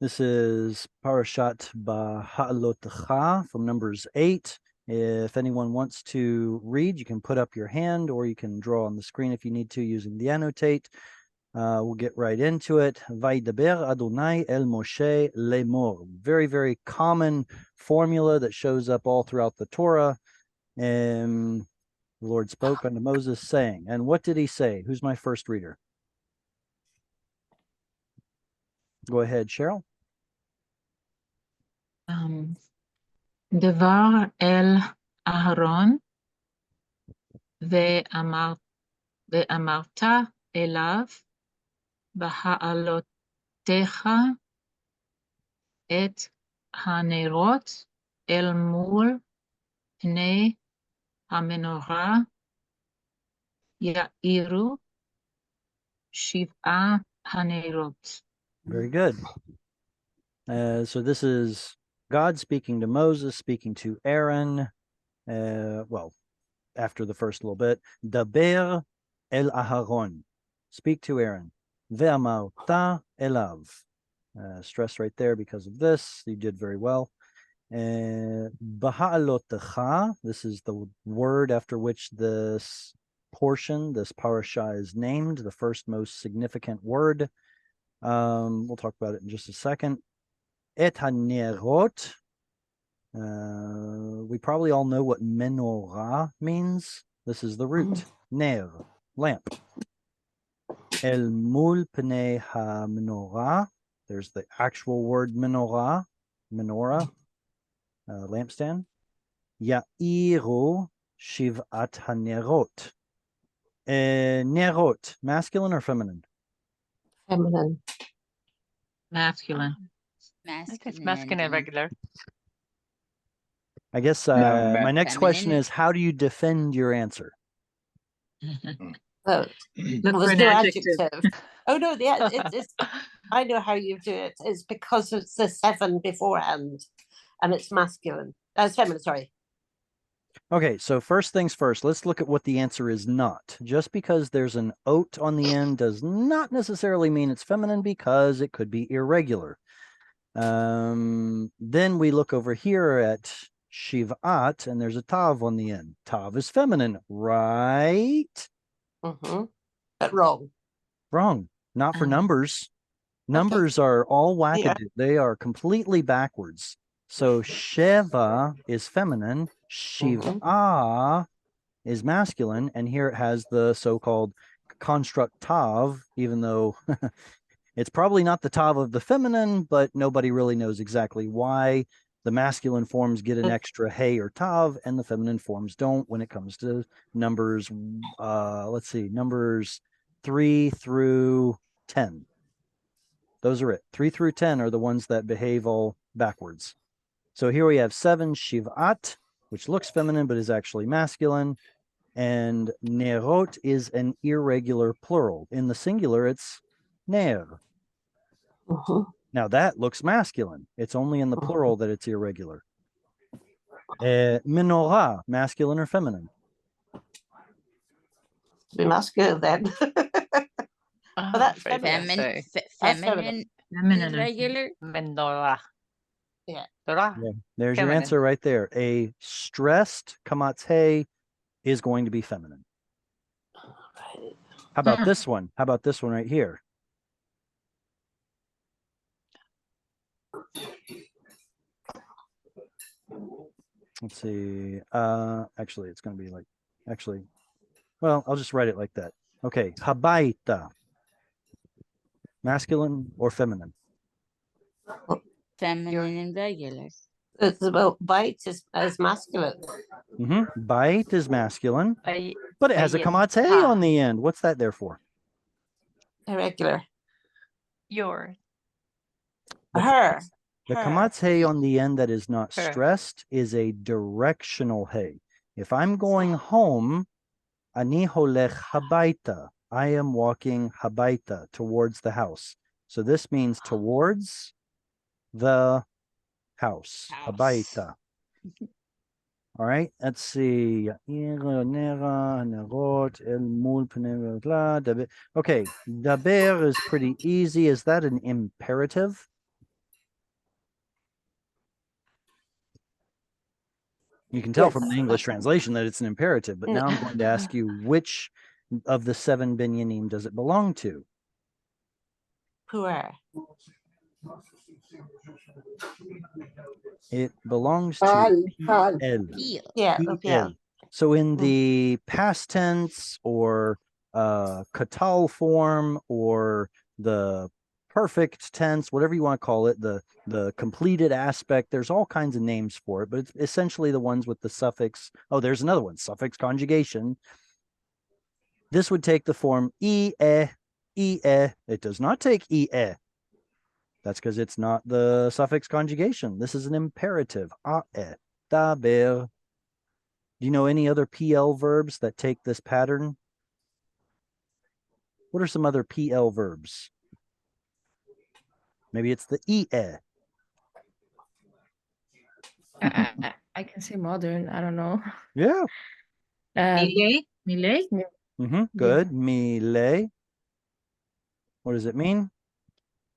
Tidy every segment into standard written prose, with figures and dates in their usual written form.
This is Parashat BaHa'alotekha from Numbers 8. If anyone wants to read, you can put up your hand or you can draw on the screen if you need to using the annotate. We'll get right into it. Vaydaber Adonai el Moshe lemor. Very, very common formula that shows up all throughout the Torah. The Lord spoke unto Moses saying, and what did he say? Who's my first reader? Go ahead, Cheryl. דבר אל אהרון ואמרת אליו בהעלותיך את הנרות אל מול פני המנורה יאירו שבעה הנרות. Very good. So this is God speaking to Moses, speaking to Aaron. Well, after the first little bit, Daber el Aharon, speak to Aaron. Ve'amarta elav. Stress right there because of this. You did very well. BaHa'alotekha. This is the word after which this portion, this parasha, is named. The first most significant word. We'll talk about it in just a second. Et hanerot. We probably all know what menorah means. This is the root. Ner, lamp. El mul pnei ha-menorah. There's the actual word menorah, lampstand. Ya'iru shiv'at hanerot. Nerot, masculine or feminine? Feminine. Masculine. I think it's masculine and regular. I guess my next question is, how do you defend your answer? Oh, there's no adjective. Oh no, it's I know how you do it. It's because it's the 7 beforehand, and it's masculine. It's feminine. Sorry. Okay, so first things first. Let's look at what the answer is not. Just because there's an ot on the end does not necessarily mean it's feminine, because it could be irregular. Then we look over here at Shiv'at, and there's a tav on the end. Tav is feminine, right? But wrong. Wrong. Not for numbers. Numbers are all wackadoo. Yeah. They are completely backwards. So Sheva is feminine, Shiv'ah is masculine, and here it has the so-called construct tav, even though it's probably not the tav of the feminine, but nobody really knows exactly why. The masculine forms get an extra hey or tav, and the feminine forms don't when it comes to numbers. Let's see, numbers 3 through 10. Those are it. 3 through 10 are the ones that behave all backwards. So here we have 7, Shiv'at, which looks feminine but is actually masculine. And Nerot is an irregular plural. In the singular, it's Ner. Now that looks masculine. It's only in the plural that it's irregular. Menorah, masculine or feminine? Be masculine then. But that's feminine. Feminine. Irregular. Menorah. Yeah. There's your answer right there. A stressed kamatz hey is going to be feminine. How about this one? How about this one right here? Let's see. Actually, it's going to be like, well, I'll just write it like that. Okay. Habaita. Masculine or feminine? Feminine and regular. It's about bite is masculine. Bite is masculine, but it has a kamatz hey on the end. What's that there for? Irregular. Yours. Her. The kamatz hey on the end that is not stressed is a directional hey. If I'm going home, ani holech habaita. I am walking habaita, towards the house. So this means towards the house. Habaita. All right, let's see. Okay, daber is pretty easy. Is that an imperative? You can tell from Yes. the English translation that it's an imperative, but now I'm going to ask you, which of the 7 binyanim does it belong to? Puer. It belongs to Pal. El. Yeah, yeah. So in the past tense or katal form or the perfect tense, whatever you want to call it, the completed aspect, there's all kinds of names for it, but it's essentially the ones with the suffix. Oh, there's another one, suffix conjugation. This would take the form e. It does not take e. That's because it's not the suffix conjugation. This is an imperative. A'e, daber. Do you know any other PL verbs that take this pattern? What are some other PL verbs? Maybe it's the EE. I can say modern. I don't know. Yeah. Millet? Good. Mile. What does it mean?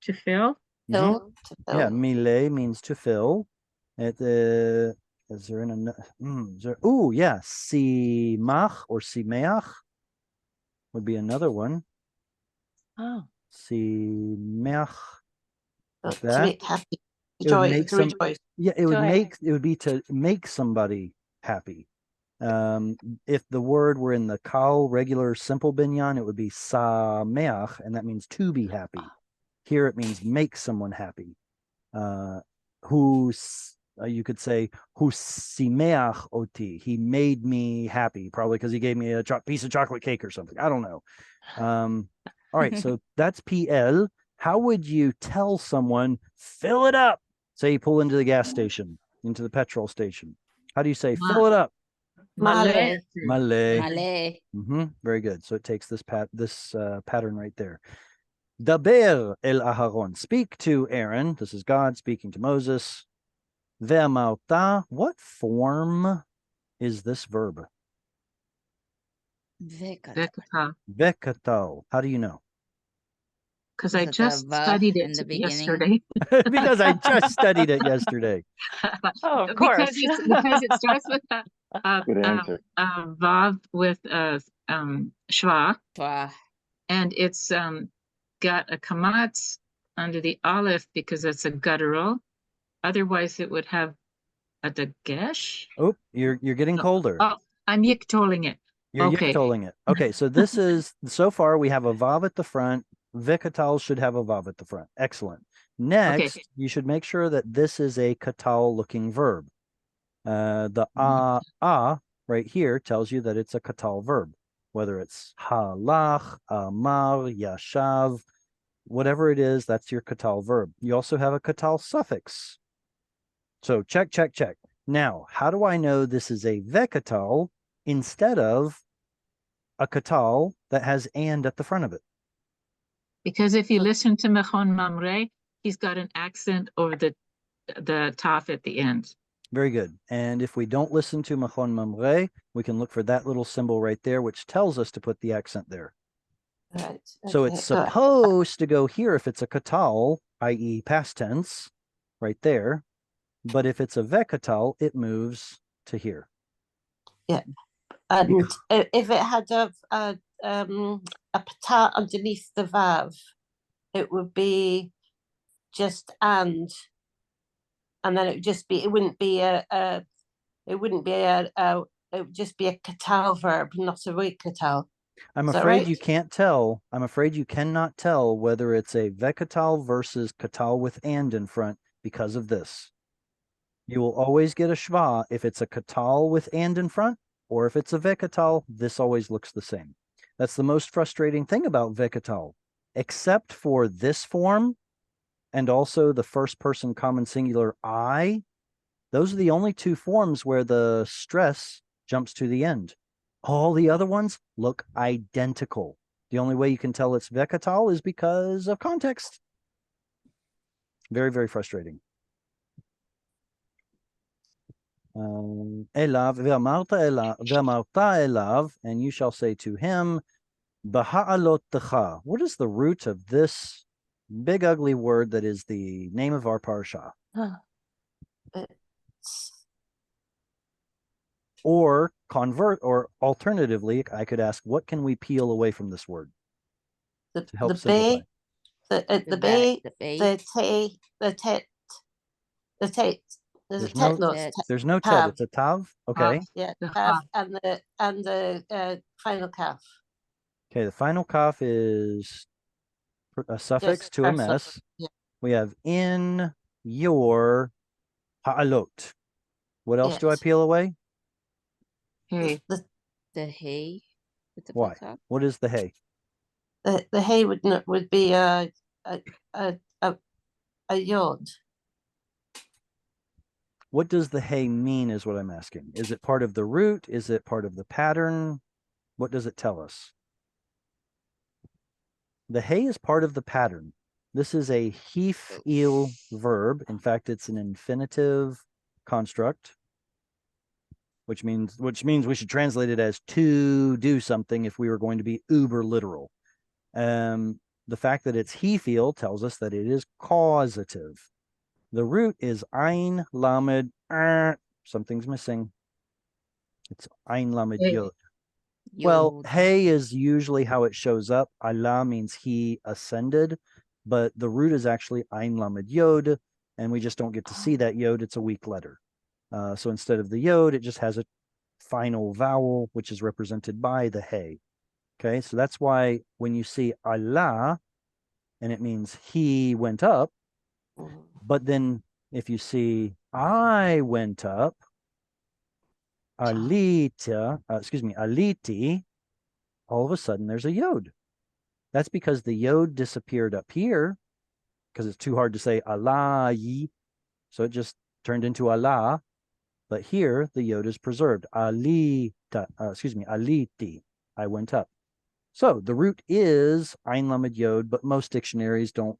To fill? Fill. Yeah, mile means to fill. Is there an oh yeah, simach or simeach would be another one. Oh. Simeach. Like To that. make happy. It would make To some, rejoice. yeah, it would be to make somebody happy. If the word were in the kal regular simple binyan, it would be sameach, and that means to be happy. Here it means make someone happy. You could say hu simeach oti. He made me happy, probably because he gave me a piece of chocolate cake or something. I don't know. All right, so that's PL. How would you tell someone fill it up? Say you pull into the gas station, into the petrol station. How do you say fill it up? Male. Male. Very good. So it takes this pattern right there. Daber el Aharon. Speak to Aaron. This is God speaking to Moses. Ve'amarta. What form is this verb? Vekatal. How do you know? Because I just studied it yesterday. Because I just studied it yesterday. Oh, of course. Because it starts with vav with shva, and it's got a kamatz under the aleph because it's a guttural. Otherwise, it would have a dagesh. Oh, you're getting colder. Oh, I'm yiktoling it. You're yiktoling it. Okay, so this is, so far we have a vav at the front. Vikatal should have a vav at the front. Excellent. Next, you should make sure that this is a katal looking verb. The right here tells you that it's a katal verb, whether it's halach, amar, yashav, whatever it is, that's your katal verb. You also have a katal suffix. So check. Now, how do I know this is a vekatal instead of a katal that and at the front of it? Because if you listen to Mechon Mamre, he's got an accent over the taf at the end. Very good. And if we don't listen to Mechon Mamre, we can look for that little symbol right there, which tells us to put the accent there. Right. So it's supposed to go here if it's a katal, i.e. past tense, right there. But if it's a vekatal, it moves to here. Yeah. And if it had a pata underneath the vav, it would be just and then it would just be, it would just be a katal verb, not a vekatal. I'm afraid you can't tell. I'm afraid you cannot tell whether it's a vekatal versus katal with and in front because of this. You will always get a shva if it's a katal with and in front, or if it's a vekatal, this always looks the same. That's the most frustrating thing about vekatal, except for this form and also the first person common singular I. Those are the only two forms where the stress jumps to the end. All the other ones look identical. The only way you can tell it's vekatal is because of context. Very, very frustrating. Elav, ve'amarta elav, and you shall say to him, BaHa'alotekha. What is the root of this big ugly word that is the name of our parsha? Or convert, or alternatively, I could ask, what can we peel away from this word to help simplify? The bay, the tay, the tet, the tet. There's there's no tet. It's a tav. Okay. Yeah, tav, and the final calf. Okay, the final kaf is a suffix to a mess. Yeah. We have in your ha'alot. What else do I peel away? Hey. The hay. Why? What is the hay? The hay would be a yod. What does the hay mean is what I'm asking. Is it part of the root? Is it part of the pattern? What does it tell us? The hay is part of the pattern. This is a hif'il verb. In fact, it's an infinitive construct, which means we should translate it as to do something if we were going to be uber literal. The fact that it's hif'il tells us that it is causative. The root is ein lamed. Something's missing. It's ein lamed yod. Well, hey is usually how it shows up. Allah means he ascended, but the root is actually ein lamed yod, and we just don't get to see that yod. It's a weak letter. So instead of the yod, it just has a final vowel, which is represented by the hey. Okay, so that's why when you see Allah, and it means he went up, but then if you see I went up, alita, aliti, all of a sudden there's a yod. That's because the yod disappeared up here because it's too hard to say Allah, so it just turned into Allah. But here the yod is preserved. Alita, aliti, I went up. So the root is ein lamed yod, but most dictionaries don't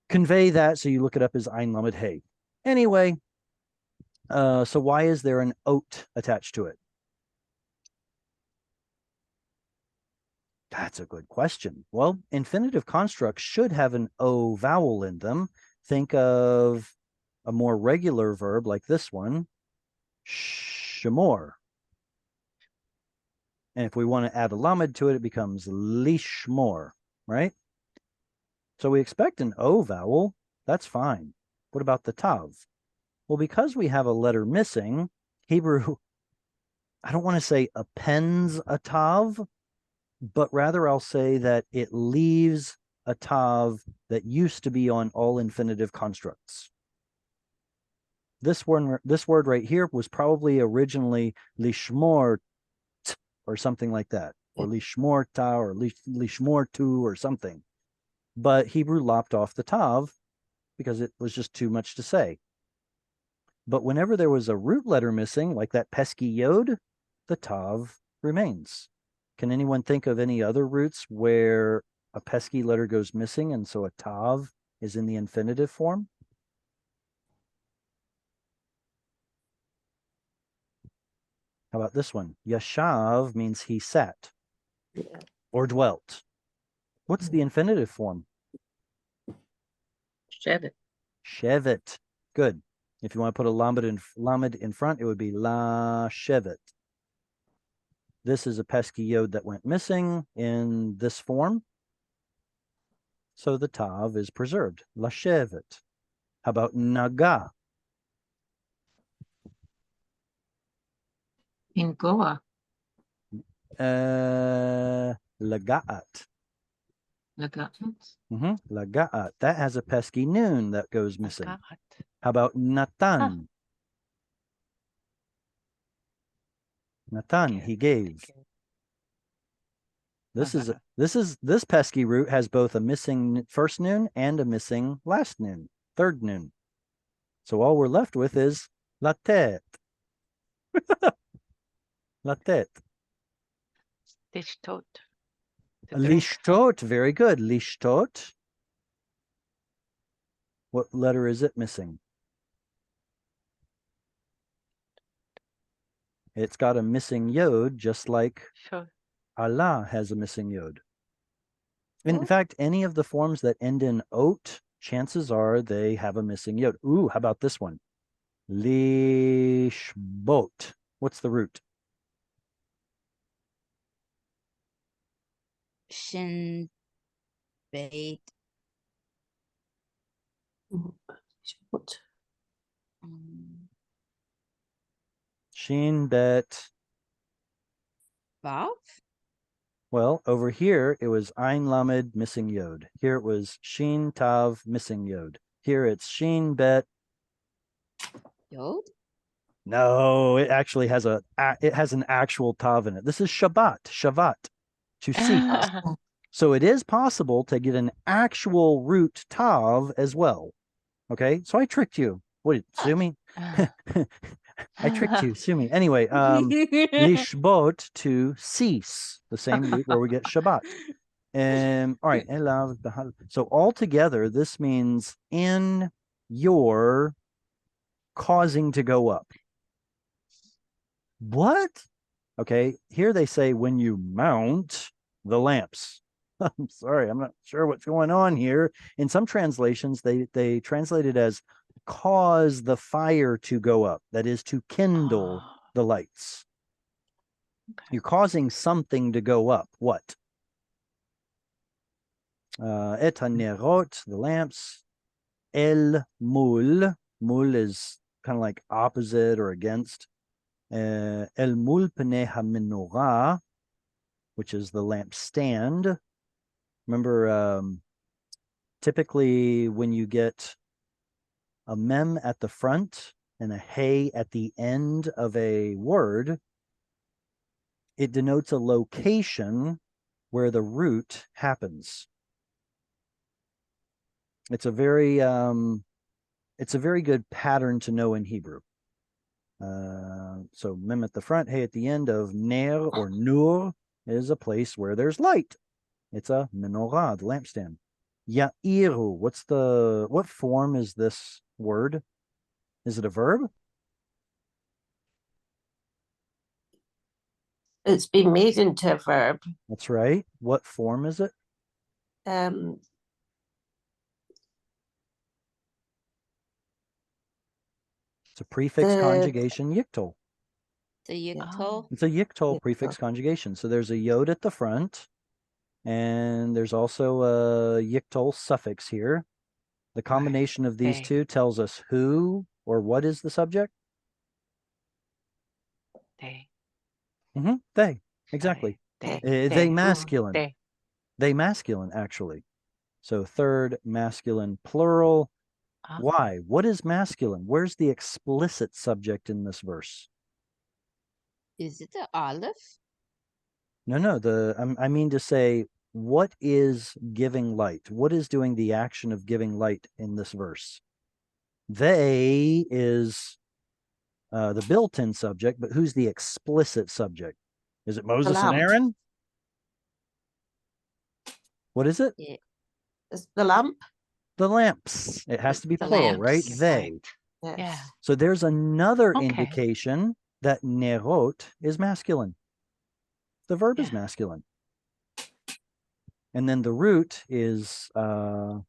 convey that, so you look it up as ein lamed hey. Anyway, so why is there an oat attached to it? That's a good question. Well, infinitive constructs should have an o vowel in them. Think of a more regular verb like this one, shemor. And if we want to add a lamed to it, it becomes lishmor, right? So we expect an O vowel. That's fine. What about the tav? Well, because we have a letter missing, Hebrew, I don't want to say appends a tav, but rather I'll say that it leaves a tav that used to be on all infinitive constructs. This word right here was probably originally lishmor or something like that, or lishmorta or lishmortu or something. But Hebrew lopped off the tav because it was just too much to say. But whenever there was a root letter missing, like that pesky yod, the tav remains. Can anyone think of any other roots where a pesky letter goes missing and so a tav is in the infinitive form? How about this one? Yashav means he sat or dwelt. What's the infinitive form? Shevet. Shevet. Good. If you want to put a lamed in front, it would be la shevet. This is a pesky yod that went missing in this form. So the tav is preserved. La shevet. How about naga? In Goa. Lagaat. Lagaat. Lagaat. That has a pesky noon that goes missing. How about Natan? Natan, he gave. This pesky root has both a missing first noon and a missing last noon, third noon. So all we're left with is latet. Latet. Lishtot. Lishtot, very good. Lishtot. What letter is it missing? It's got a missing yod, just like Allah has a missing yod. In fact, any of the forms that end in ot, chances are they have a missing yod. Ooh, how about this one? Lishbot. What's the root? Shin bait. What? Shin bet. Vav? Well, over here it was Ein Lamed missing Yod. Here it was Shin Tav missing Yod. Here it's Shin bet. Yod? No, it actually has an actual Tav in it. This is Shabbat, to cease. So it is possible to get an actual root Tav as well. Okay, so I tricked you. What, sue me? I tricked you, sue me. Anyway, lishbot, to cease, the same root where we get Shabbat. All right, so altogether, this means in your causing to go up. What? Okay, here they say when you mount the lamps. I'm sorry, I'm not sure what's going on here. In some translations, they translate it as cause the fire to go up. That is to kindle the lights. Okay. You're causing something to go up. What? Et hanerot, the lamps. El mul. Mul is kind of like opposite or against. El mul pnei ha-menorah, which is the lampstand. Remember, typically when you get a mem at the front and a hey at the end of a word, it denotes a location where the root happens. It's a very good pattern to know in Hebrew. So mem at the front, hey at the end of ner or nur is a place where there's light. It's a menorah, the lampstand. Ya'iru, what form is this word? Is it a verb? It's been made into a verb. That's right. What form is it? It's a prefix conjugation, yiktol. The yiktol? It's a yiktol prefix conjugation. So there's a yod at the front, and there's also a yiktol suffix here. The combination of these two tells us who or what is the subject. They. They. Exactly. They masculine. They masculine, actually. So third masculine plural. Why? What is masculine? Where's the explicit subject in this verse? Is it the aleph? No. I mean to say, what is giving light? What is doing the action of giving light in this verse? They is the built-in subject, but who's the explicit subject? Is it Moses and Aaron? What is it? It's the lamp. The lamps. It has to be plural, right? They. Yes. Yeah. So there's another indication that nerot is masculine. The verb is masculine. And then the root is or,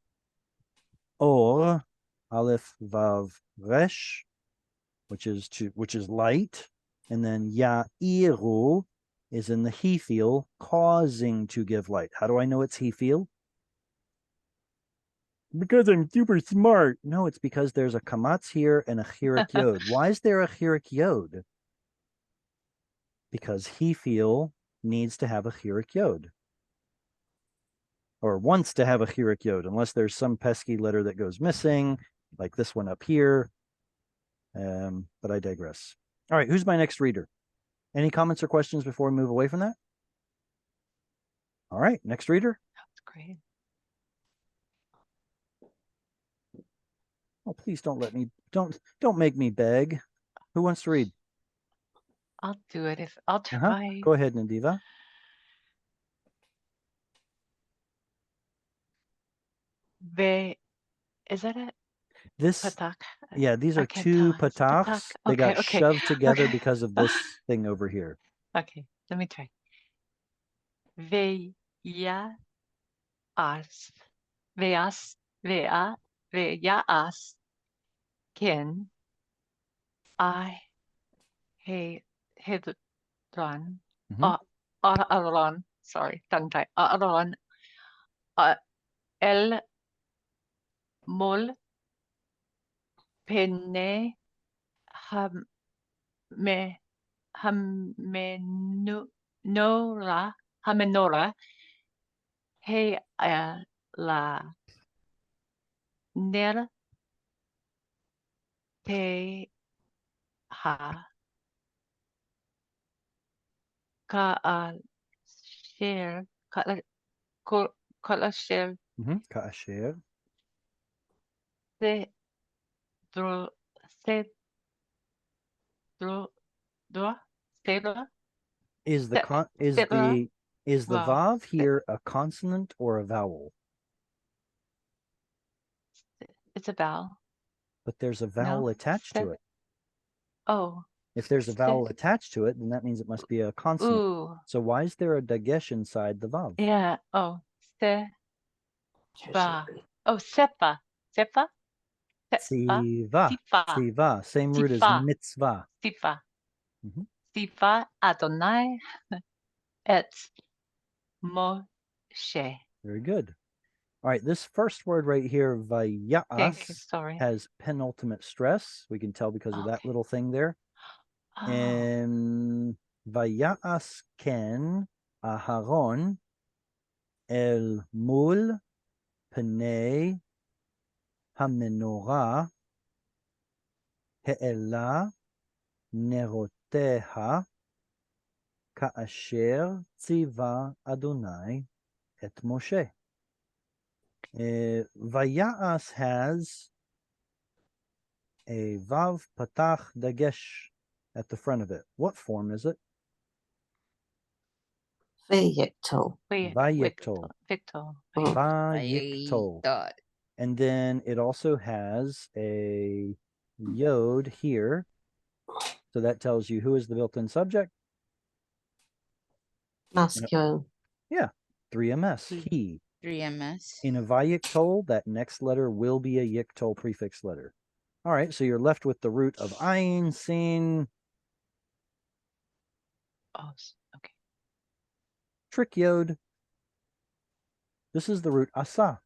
aleph vav resh, which is light. And then ya'iru is in the he feel, causing to give light. How do I know it's he feel? Because I'm super smart. No, it's because there's a kamatz here and a chirik yod. Why is there a chirik yod? Because he feel needs to have a chirik yod. Or wants to have a chirik yod, unless there's some pesky letter that goes missing, like this one up here. But I digress. All right, who's my next reader? Any comments or questions before we move away from that? All right, next reader. That's great. Oh, please don't don't make me beg. Who wants to read? I'll do it I'll try. Go ahead, Nadiva. Is that it? This Patak. Yeah, these are two patachs. They got shoved together because of this thing over here. Okay, let me try. Ve'yas. Ve'yas. Kin. I. Hey. Hidron. Mhm. Aaron. Sorry, tongue tie. Aaron. El mol pene ham me hamenora he la ner te ha ka share ka share Kasher se dro se dro dro se dro is the con is Stella the Vav. vav here a consonant or a vowel? It's a vowel. But there's a vowel No. attached to it. Oh. If there's a vowel attached to it, then that means it must be a consonant. Ooh. So why is there a dagesh inside the vav? Yeah. Oh. Va. Oh, sepa. Sepa? Sepa. Siva. Sifa. Siva. Same root as Sifa. mitzvah. Sifa. Mhm. Sifa Adonai et Moshe. Very good. All right, this first word right here, Thank you. vayas, Sorry. has penultimate stress. We can tell because of that Okay. little thing there. Oh. And vayas ken Aharon el mul pnei hamenorah he'ela neroteha ka'asher tziva Adonai et Moshe. Vayas has a vav patach dagesh at the front of it. What form is it? Vayikto. Vayikto. Victor. Vayikto. Dot. And then it also has a yod here. So that tells you who is the built-in subject. Masculine. Yeah, 3ms, he. 3ms. In a vayiktol, that next letter will be a yiktol prefix letter. All right, so you're left with the root of ayin, sin, Oh, okay. trick yod. This is the root asa.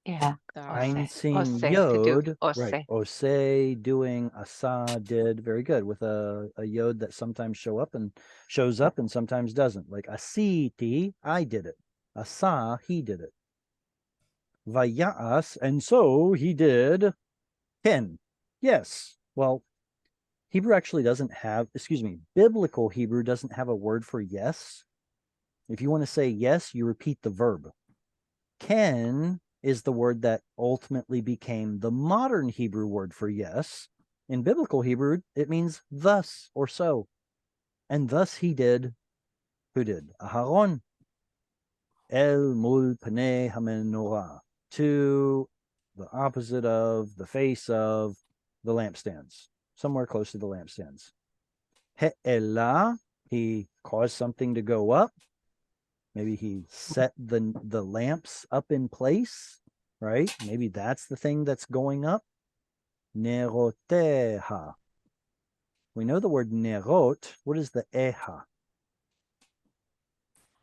Yeah. Ein Ose. sin Ose, to do. yod. Ose. Right. Ose, doing, asa, did. Very good. With a yod that sometimes shows up and sometimes doesn't. Like asiti, I did it. Asa, he did it. Vayas, and so he did. Ken. Yes. Well, Hebrew actually doesn't have, biblical Hebrew doesn't have a word for yes. If you want to say yes, you repeat the verb. Ken is the word that ultimately became the modern Hebrew word for yes. In biblical Hebrew, it means thus or so. And thus he did. Who did? Aharon. El mul pnei hamenorah. To the opposite of, the face of the lampstands. Somewhere close to the lampstands. He'ela, he caused something to go up. Maybe he set the lamps up in place, right? Maybe that's the thing that's going up. Neroteha. We know the word nerot. What is the eha?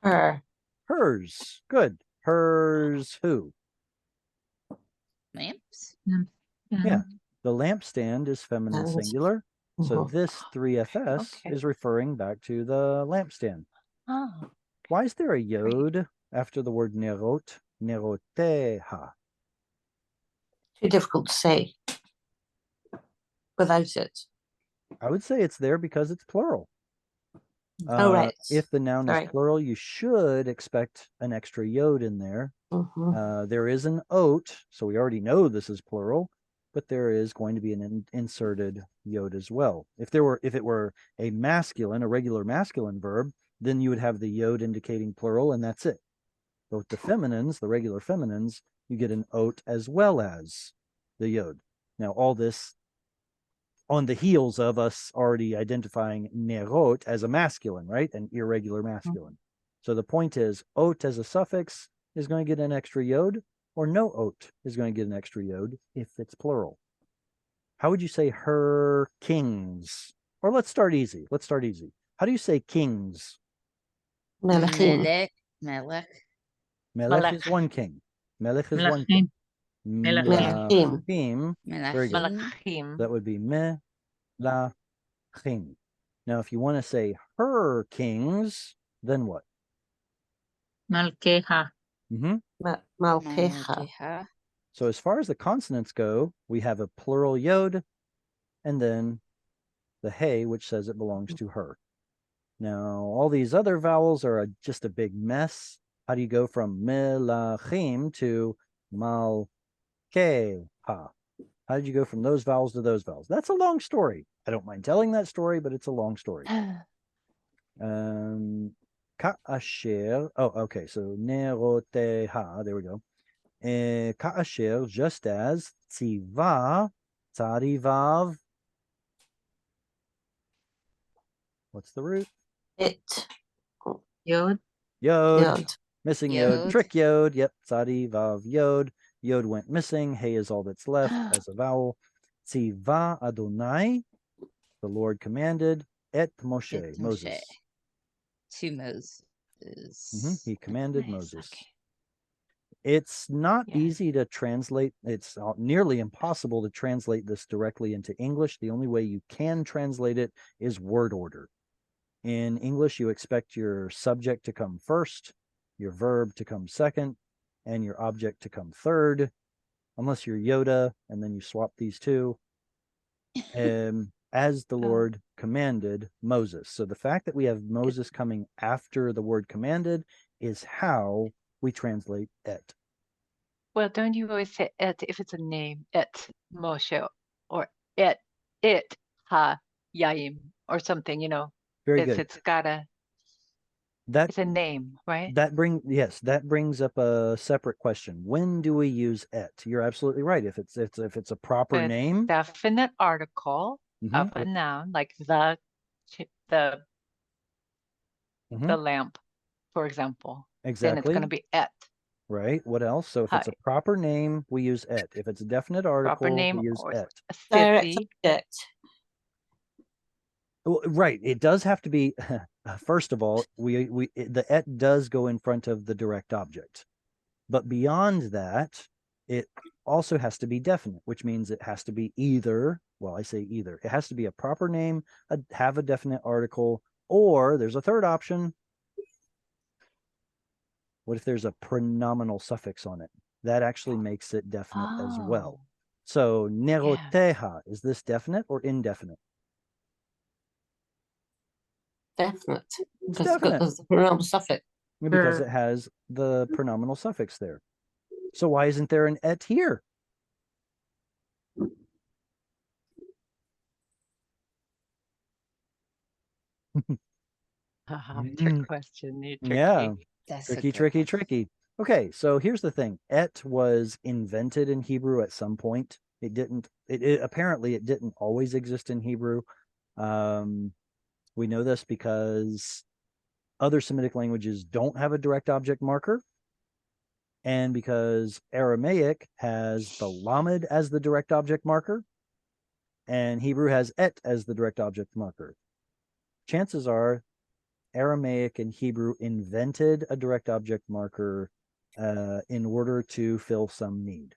Her. Hers. Good. Hers who? Lamps. Yeah. The lampstand is feminine singular. So this 3fs Okay. is referring back to the lampstand. Oh. Why is there a yod after the word nerot? Neroteha. Too difficult to say without it. I would say it's there because it's plural. Oh, right. If the noun Sorry. is plural, you should expect an extra yod in there. There is an ot, so we already know this is plural, but there is going to be an inserted yod as well. If it were a regular masculine verb, then you would have the yod indicating plural, and that's it. But with the feminines, the regular feminines, you get an ot as well as the yod. Now, all this on the heels of us already identifying nerot as a masculine, right? An irregular masculine. So the point is, ot as a suffix is going to get an extra yod, or no ot is going to get an extra yod if it's plural. How would you say her kings? Or let's start easy. Let's start easy. How do you say kings? Melachim. Melech. Melech is one king. Melech is one king. Melachim. Melachim. Melachim. Very good. Malachim. That would be melachim. Now, if you want to say her kings, then what? Malkeha. Malkecha. Malkecha. So as far as the consonants go, we have a plural yod, and then the hey, which says it belongs to her. Now, all these other vowels are just a big mess. How do you go from melachim to malkeha? How did you go from those vowels to those vowels? That's a long story. I don't mind telling that story, but it's a long story. Ka'asher. Oh, okay. So neroteha. There we go. Ka'asher, just as tziva, tzarivav. What's the root? It. Yod. Yod. Missing yod. Yod. Trick yod. Yep. Tzarivav yod. Yod went missing. Hey is all that's left as a vowel. Tziva Adonai. The Lord commanded. Et Moshe. Moses. To Moses. He commanded Nice, Moses. okay. It's not Yeah. easy to translate. It's nearly impossible to translate this directly into English. The only way you can translate it is word order. In English, you expect your subject to come first, your verb to come second, and your object to come third, unless you're Yoda, and then you swap these two. As the Lord commanded Moses. So the fact that we have Moses coming after the word commanded is how we translate et. Well, don't you always say et if it's a name? Et Moshe or et ha Yaim or something, you know. Very If good. it's got a That it's a name, right? that brings up a separate question. When do we use et? You're absolutely right. If it's a proper With name, definite article of a noun, like the lamp, for example, then it's exactly. going to be et. Right. What else? So if it's a proper name, we use et. If it's a definite article, Proper name we use or et. a Direct city. object. Well, right. It does have to be. First of all, the et does go in front of the direct object, but beyond that, it also has to be definite, which means it has to be either. Well, I say either. It has to be a proper name, have a definite article, or there's a third option. What if there's a pronominal suffix on it? That actually makes it definite as well. So neroteha, is this definite or indefinite? Definite. It's Because definite. there's the pronominal suffix. Because it has the pronominal suffix there. So why isn't there an et here? Trick question. You're tricky. Yeah. That's a Tricky, good tricky, one. tricky. Okay, so here's the thing. Et was invented in Hebrew at some point. Apparently it didn't always exist in Hebrew. We know this because other Semitic languages don't have a direct object marker. And because Aramaic has the lamed as the direct object marker, and Hebrew has et as the direct object marker. Chances are Aramaic and Hebrew invented a direct object marker in order to fill some need.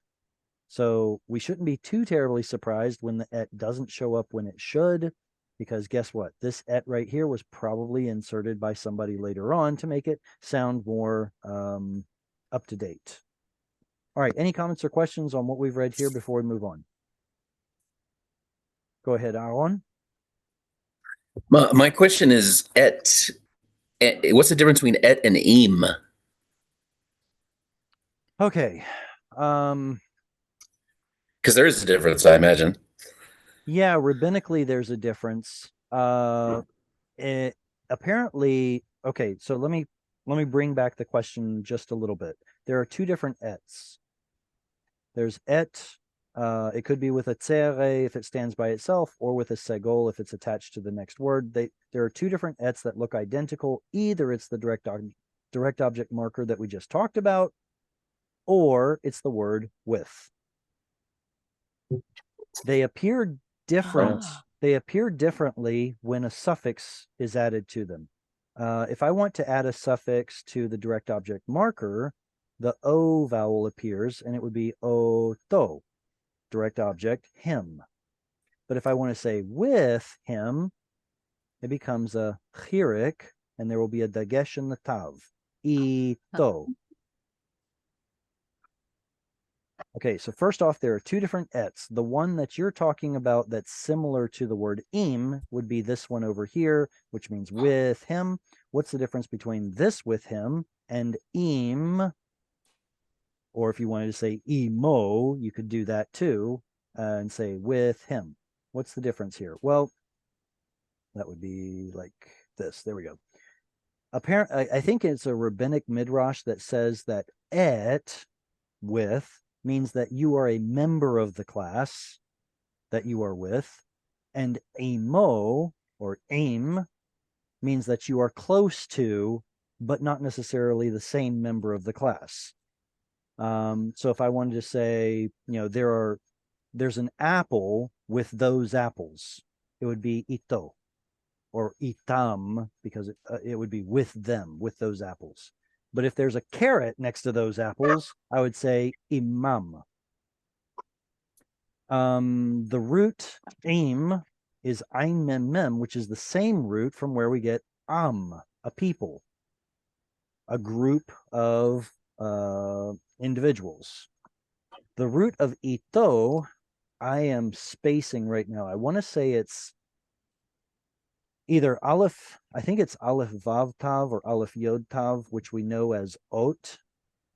So we shouldn't be too terribly surprised when the et doesn't show up when it should, because guess what? This et right here was probably inserted by somebody later on to make it sound more up to date. All right, any comments or questions on what we've read here before we move on? Go ahead, Aaron. My question is et. What's the difference between et and im? Okay. Because there is a difference, I imagine. Yeah, rabbinically there's a difference. Apparently, okay, so let me bring back the question just a little bit. There are two different ets. There's et, it could be with a tzere if it stands by itself, or with a segol if it's attached to the next word. There are two different ets that look identical. Either it's the direct object marker that we just talked about, or it's the word with. They appear different. they appear differently when a suffix is added to them. If I want to add a suffix to the direct object marker, the O vowel appears and it would be O-to, direct object, him. But if I want to say with him, it becomes a chirik, and there will be a dagesh in the tav, ito. Okay, so first off, there are two different ets. The one that you're talking about that's similar to the word im would be this one over here, which means with him. What's the difference between this with him and im? Or if you wanted to say imo, you could do that too and say with him. What's the difference here? Well, that would be like this. There we go. Apparently, I think it's a rabbinic midrash that says that et, with, means that you are a member of the class that you are with, and amo, or aim, means that you are close to, but not necessarily the same member of the class. So if I wanted to say, there's an apple with those apples, it would be ito, or itam, because it would be with them, with those apples. But if there's a carrot next to those apples, I would say imam. The root aim is ein mem mem, which is the same root from where we get a people, a group of individuals. The root of ito, I am spacing right now. I want to say it's either Aleph, I think it's Aleph Vav Tav or Aleph Yod Tav, which we know as Ot,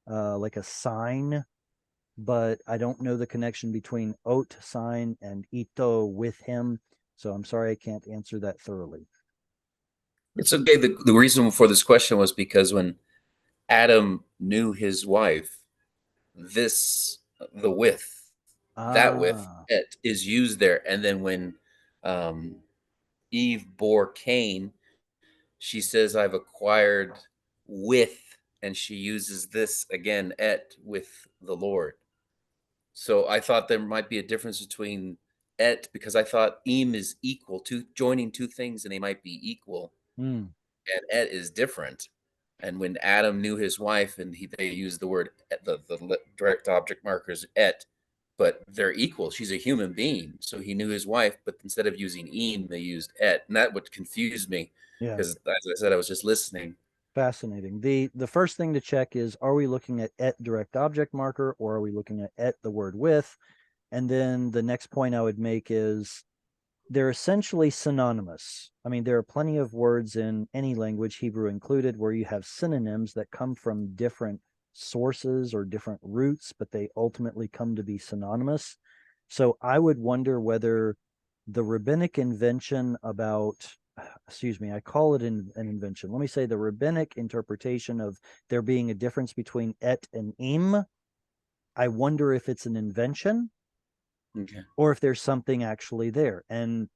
like a sign, but I don't know the connection between Ot, sign, and Ito, with him. So I'm sorry I can't answer that thoroughly. It's okay. The reason for this question was because when Adam knew his wife, the with, that with, it is used there. And then when Eve bore Cain, she says, I've acquired with, and she uses this again, et, with the Lord. So I thought there might be a difference between et, because I thought im is equal to joining two things and they might be equal. And et is different. And when Adam knew his wife and they used the word, the direct object markers et, but they're equal. She's a human being. So he knew his wife, but instead of using im, they used et. And that would confuse me. Yeah. Because as I said, I was just listening. Fascinating. The first thing to check is, are we looking at et direct object marker, or are we looking at et the word with? And then the next point I would make is they're essentially synonymous. I mean, there are plenty of words in any language, Hebrew included, where you have synonyms that come from different sources or different roots, but they ultimately come to be synonymous. So I would wonder whether the rabbinic invention about, I call it an invention. Let me say the rabbinic interpretation of there being a difference between et and im. I wonder if it's an invention. Okay. Or if there's something actually there. And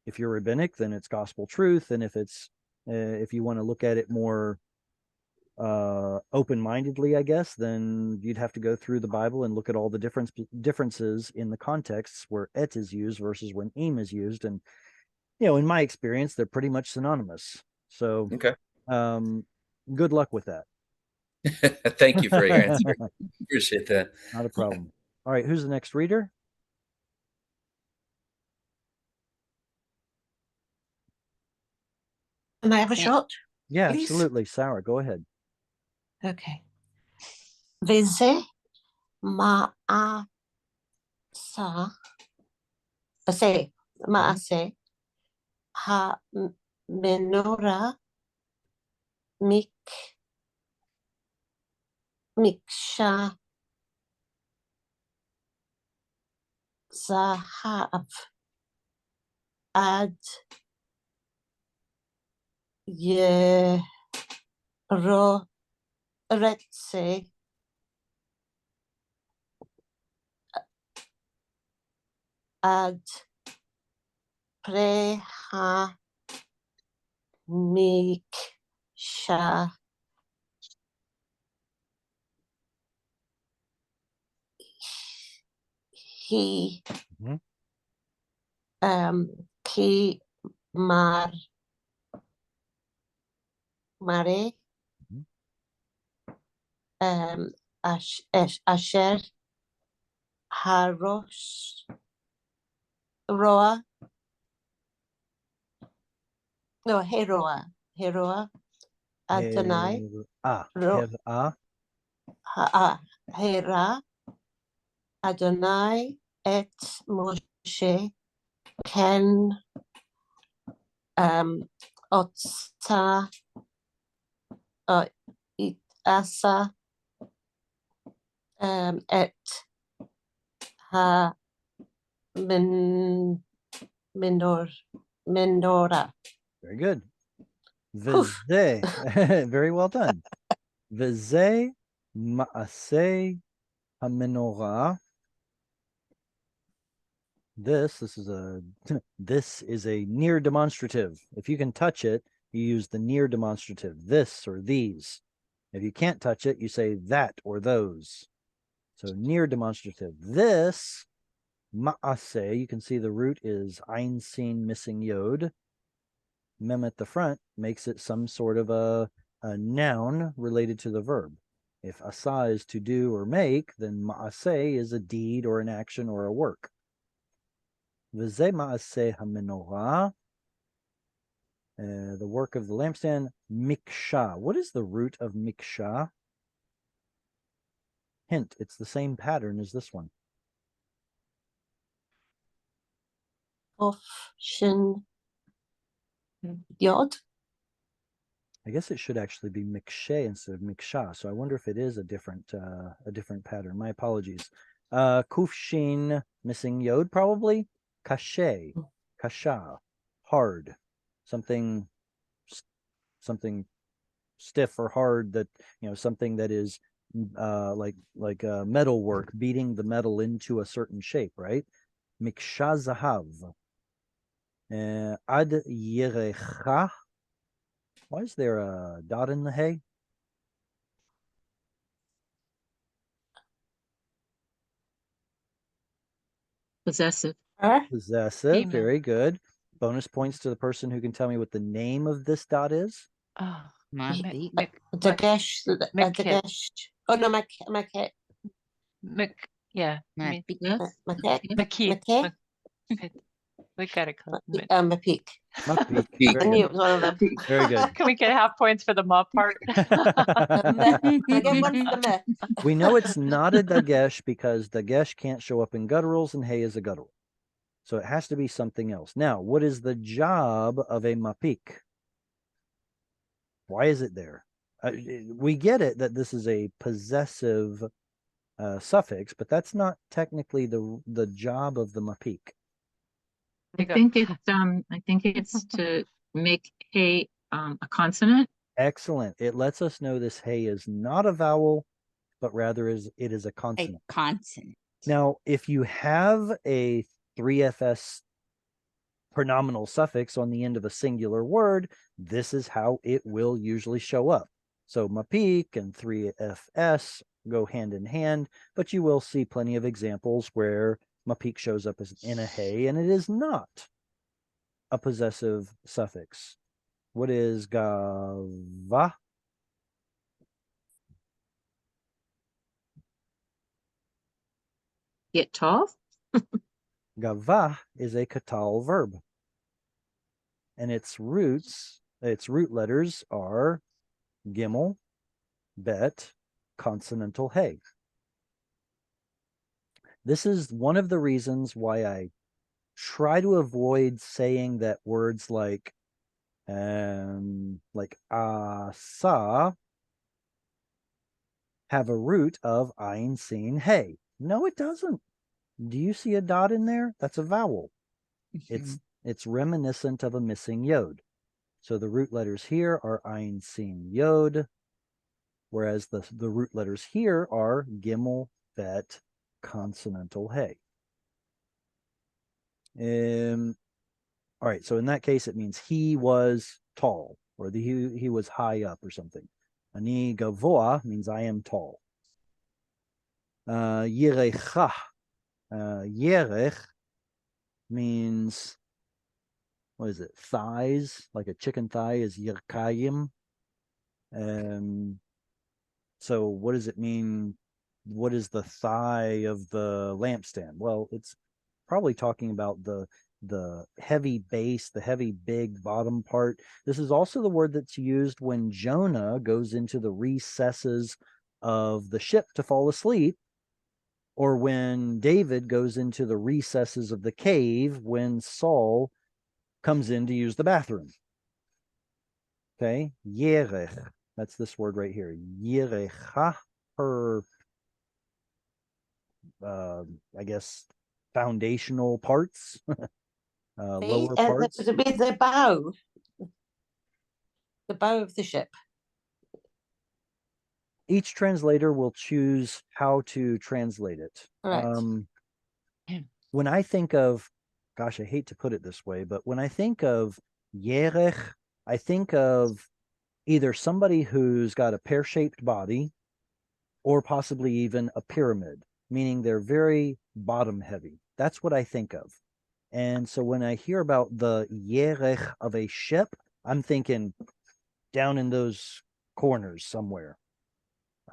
if you're rabbinic, then it's gospel truth. And if it's if you want to look at it more open-mindedly, I guess, then you'd have to go through the Bible and look at all the differences in the contexts where et is used versus when im is used. And in my experience, they're pretty much synonymous. So okay, good luck with that. Thank you for your answer. Appreciate that. Not a problem. All right, who's the next reader? Can I have a shot? Yeah, please? absolutely. Sarah, go ahead. Okay. Veze ma'asa. Ma'ase ha menorah miksha zahav ad yeroretze ad preha miksha he Ki mar mare asher harosh roa no heroa Adonai Heva. hera Adonai et Moshe ken otsa it asa et ha menorah. Very good. Vize. Very well done. Vize maaseh hamenorah. This is a near demonstrative. If you can touch it, you use the near demonstrative, this or these. If you can't touch it, you say that or those. So near demonstrative. This ma'aseh, you can see the root is ein sin missing yod. Mem at the front makes it some sort of a noun related to the verb. If asa is to do or make, then ma'aseh is a deed or an action or a work. V'zeh ma'aseh hamenorah, the work of the lampstand, miksha. What is the root of miksha? Hint, it's the same pattern as this one. Of shin yod. I guess it should actually be mikshe instead of miksha. So I wonder if it is a different pattern. My apologies. Kufshin missing yod probably. Kashe, kasha, hard, something stiff or hard, that something that is like metal work, beating the metal into a certain shape, right? Miksha zahav. Ad yerecha. Why is there a dot in the hay? Possessive. Possessive. Female. Very good. Bonus points to the person who can tell me what the name of this dot is. Oh, Dagesh. Oh no, Maket. Yeah. Yes. Maket. We gotta call it. Mapik. Mapik. I knew it was one of them. Very good. Can we get half points for the ma part? I get one for the myth. We know it's not a dagesh because dagesh can't show up in gutturals and hay is a guttural. So it has to be something else. Now, what is the job of a mapik? Why is it there? We get it that this is a possessive suffix, but that's not technically the job of the mapik. I think it's to make hay a consonant. Excellent. It lets us know this hay is not a vowel, but rather it is a consonant. A consonant. Now, if you have a 3fs pronominal suffix on the end of a singular word, this is how it will usually show up. So mapik and 3fs go hand in hand, but you will see plenty of examples where mapik shows up as in a hay and it is not a possessive suffix. What is gava? Get tall. Gava is a katal verb. And its root letters are gimel, bet, consonantal hay. This is one of the reasons why I try to avoid saying that words like asa have a root of ein sin hay. No, it doesn't. Do you see a dot in there? That's a vowel. It's reminiscent of a missing yod. So the root letters here are ein sin yod, whereas the root letters here are gimel, bet, consonantal hay. All right, so in that case, it means he was tall, or he was high up or something. Ani gavoa means I am tall. Yerecha. Yerech means what is it? Thighs, like a chicken thigh is yirkayim. So what does it mean? What is the thigh of the lampstand? Well, it's probably talking about the heavy base, the heavy big bottom part. This is also the word that's used when Jonah goes into the recesses of the ship to fall asleep, or when David goes into the recesses of the cave when Saul comes in to use the bathroom. Okay, yerech. That's this word right here. Yerecha, her, I guess, foundational parts, lower parts. Would it be the bow? The bow of the ship. Each translator will choose how to translate it. When I think of, gosh, I hate to put it this way, but when I think of yerech, I think of either somebody who's got a pear-shaped body or possibly even a pyramid, meaning they're very bottom heavy. That's what I think of. And so when I hear about the yerech of a ship, I'm thinking down in those corners somewhere.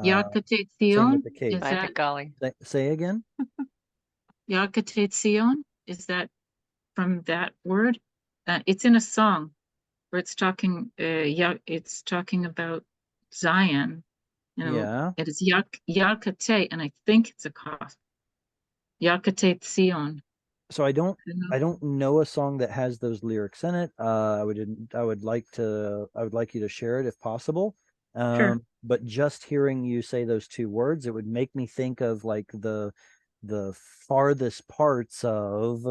Yakate Same Sion, with the cave. is By the that golly. Say again? Yakate Sion? Is that from that word? It's in a song where it's talking it's talking about Zion. You know, Yeah. it is Yakate, and I think it's a cough. Yakate Sion. So I don't know a song that has those lyrics in it. I would like you to share it if possible. Sure. But just hearing you say those two words, it would make me think of like the farthest parts of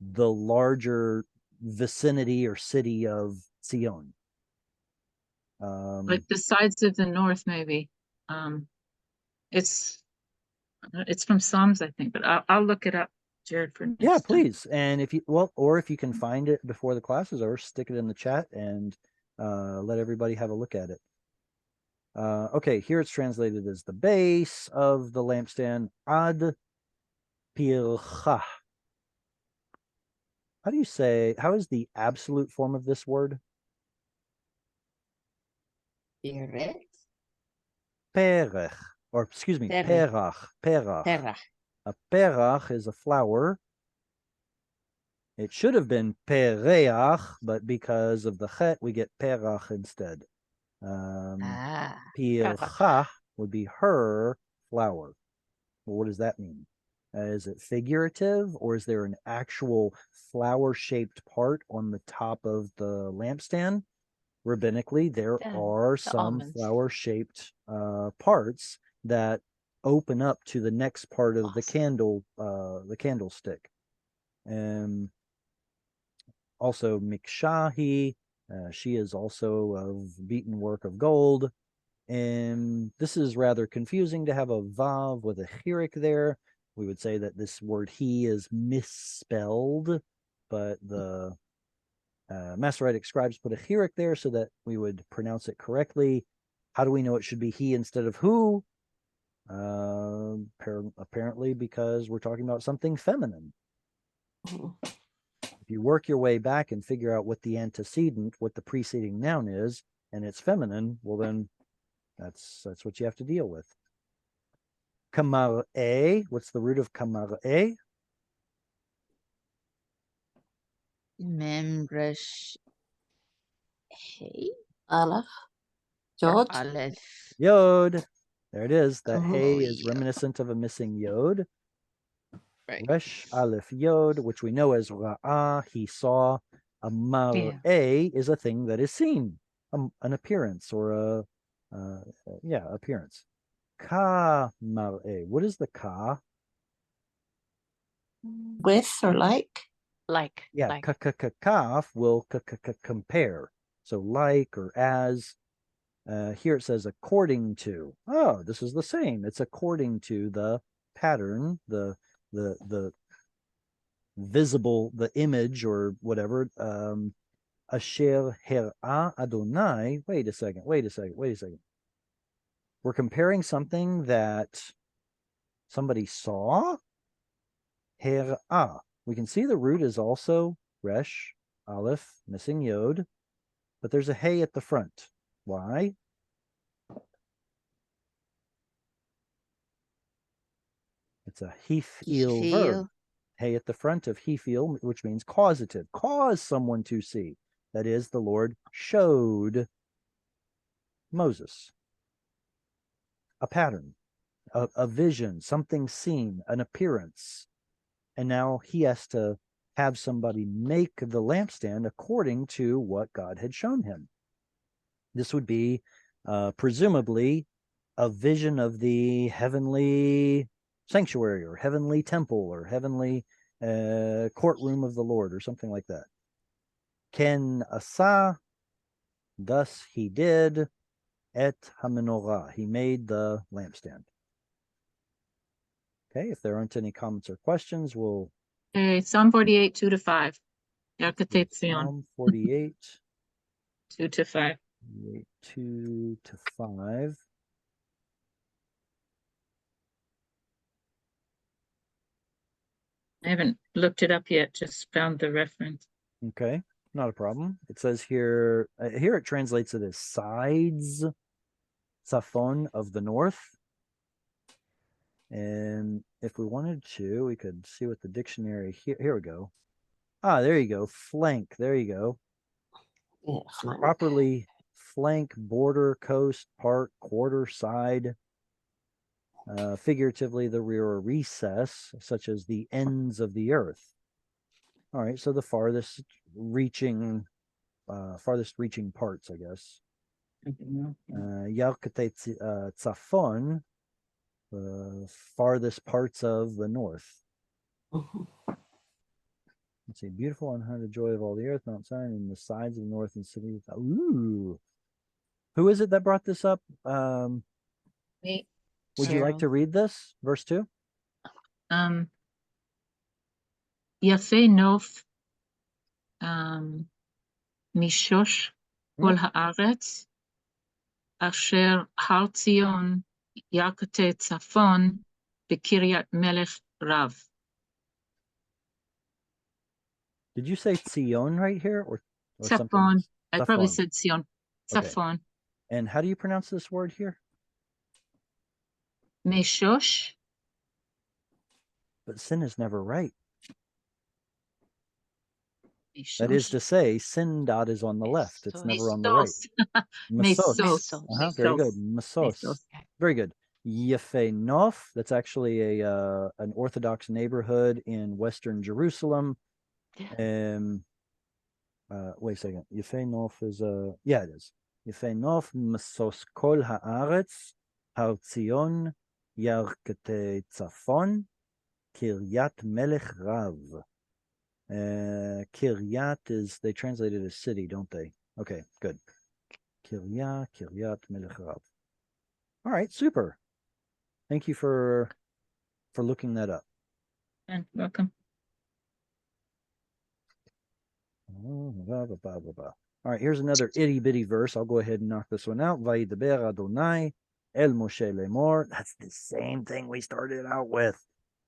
the larger vicinity or city of Sion. Like the sides of the north, maybe. It's from Psalms, I think, but I'll look it up, Jared, for next yeah, time. please. And if you can find it before the classes, or stick it in the chat and let everybody have a look at it. Okay, here it's translated as the base of the lampstand, ad pircha. How is the absolute form of this word? Perech, or excuse me, perach. A perach is a flower. It should have been pereach, but because of the chet, we get perach instead. Pircha would be her flower. Well, what does that mean? Is it figurative, or is there an actual flower-shaped part on the top of the lampstand? Rabbinically, there are some flower-shaped parts that open up to the next part of the candlestick. And also Mikshahi, she is also of beaten work of gold. And this is rather confusing to have a vav with a chirik there. We would say that this word he is misspelled, but the Masoretic scribes put a chirik there so that we would pronounce it correctly. How do we know it should be he instead of who? Apparently because we're talking about something feminine. If you work your way back and figure out what the preceding noun is, and it's feminine, well then that's what you have to deal with. Kamar'e, what's the root of kamar'e? Memresh hey? Aleph. Yod. Aleph. Yod. There it is. That hey is reminiscent of a missing yod. Right. Resh Aleph Yod, which we know as Ra'ah, he saw. A mar'e is a thing that is seen, an appearance or appearance. Ka mar'e. What is the ka? With or like? Like. Yeah, like. Kaf will compare. So like or as. Here it says according to. Oh, this is the same. It's according to the pattern, the visible, the image or whatever. Asher her'a Adonai. Wait a second. We're comparing something that somebody saw. Her'a. We can see the root is also resh. Aleph, missing Yod, but there's a Hey at the front. Why? It's a hifil verb. Hey at the front of hifil, which means causative. Cause someone to see. That is, the Lord showed Moses a pattern, a vision, something seen, an appearance. And now he has to have somebody make the lampstand according to what God had shown him. This would be presumably a vision of the heavenly sanctuary or heavenly temple or heavenly courtroom of the Lord or something like that. Ken asa, thus he did, et hamenorah, he made the lampstand. Okay, if there aren't any comments or questions, we'll... Okay, Psalm 48, 2-5. Yarkatei Tzion, Psalm 48, 2-5. 2-5. I haven't looked it up yet, just found the reference. Okay, not a problem. It says here, here it translates it as sides, Safon of the north. And if we wanted to, we could see what the dictionary here we go. Ah, there you go. Flank. There you go. Yeah, flank. Properly flank, border, coast, part, quarter, side. Figuratively, the rear or recess, such as the ends of the earth. All right, so the farthest reaching parts, I guess. Yalkatei Tzafon, the farthest parts of the north. Let's see, beautiful and the joy of all the earth, Mount Zion, and the sides of the north and city. Ooh, who is it that brought this up? Me. Would you like to read this, verse 2? Yafe Nof Mishosh Kol Haaretz Asher Har Tzion Yarkatei Tzafon B'Kiryat Melech Rav. Did you say Tzion right here, or something Tzafon. else? I probably Tzafon. said Tzion. Okay. Tzafon. And how do you pronounce this word here? Meshosh. But sin is never right. That Meshosh. is to say, sin dot is on the left. It's never on the right. Mesos. Mesos. Very good. Mesos. Very good. Yafe Nof. That's actually an Orthodox neighborhood in Western Jerusalem. Wait a second. Yafe Nof is yeah, it is. Yafe Nof Mesos Kol Haaretz Har Tzion Yarkatei Tzafon Kiryat Melech Rav. Kiryat is, they translate it as city, don't they? Okay, good. Kiryat Melech Rav. All right, super. Thank you for looking that up. And welcome. All right, here's another itty bitty verse. I'll go ahead and knock this one out. Vayidaber Adonai El Moshe Lemor. That's the same thing we started out with.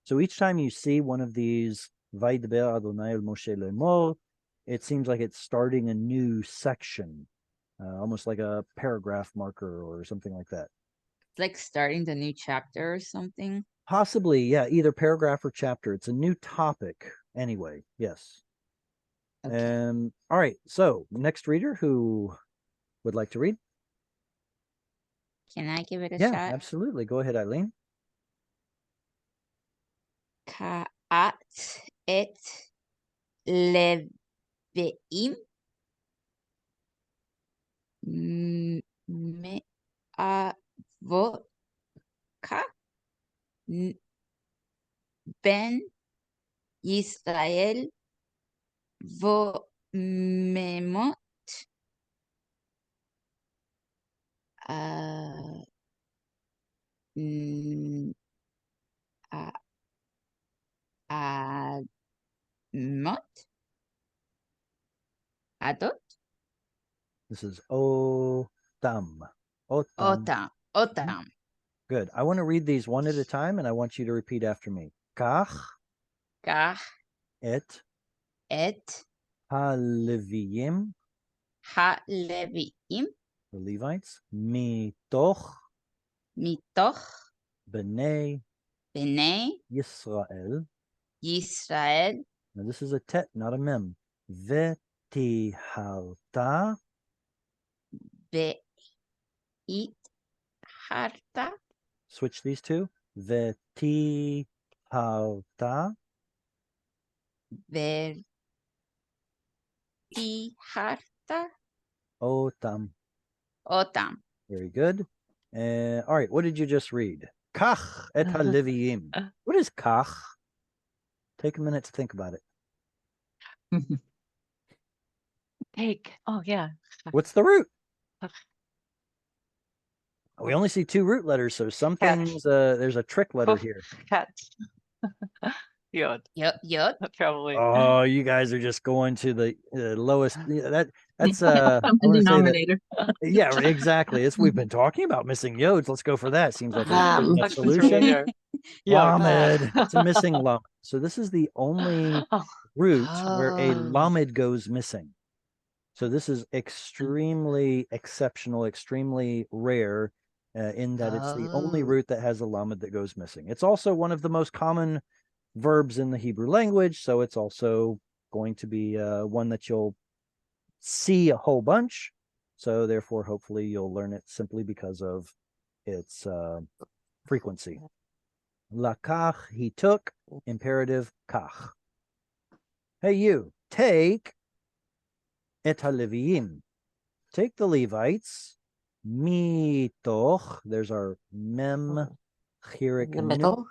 So each time you see one of these Vayidaber Adonai El Moshe Lemor, it seems like it's starting a new section, almost like a paragraph marker or something like that. It's like starting the new chapter or something. Possibly, yeah, either paragraph or chapter. It's a new topic anyway. Yes. Okay. All right, so next reader who would like to read? Can I give it a Yeah, shot? absolutely. Go ahead, Eileen. Ka'at et leveim me'avotka ben Yisrael vomemot adot. This is Otam. Otam. Good. I want to read these one at a time, and I want you to repeat after me. Kach Kach et et הלוויים, הלוויים, the Levites, מתוך מתוך בני בני Yisrael. ישראל, Now this is a tet, not a mem. V'tiharta, והתחרת, switch these two. V'tiharta, והתחרת otam. אותם. Very good. All right, what did you just read? Kach et haliviyim. What is kach? Take a minute to think about it. Take. Oh, yeah. What's the root? Kach. We only see two root letters, so some Catch. things, there's a trick letter here. Catch. Yod. Yod, Probably. Oh, you guys are just going to the lowest. That's Common I want to say that. denominator. Yeah, exactly. We've been talking about missing yods. Let's go for that. Seems like a good enough What's the solution. terminator? Yod. Lamed. It's a missing lamed. So this is the only Oh, root where a Oh. lamed goes missing. So this is extremely exceptional, extremely rare in that it's the only Oh. root that has a lamed that goes missing. It's also one of the most common verbs in the Hebrew language, so it's also going to be one that you'll see a whole bunch. So therefore, hopefully you'll learn it simply because of its frequency. Lakach, he took, imperative kach. Hey, you, take et haleviyim. Take the Levites, mitoch, there's our mem chirik In the nun. middle.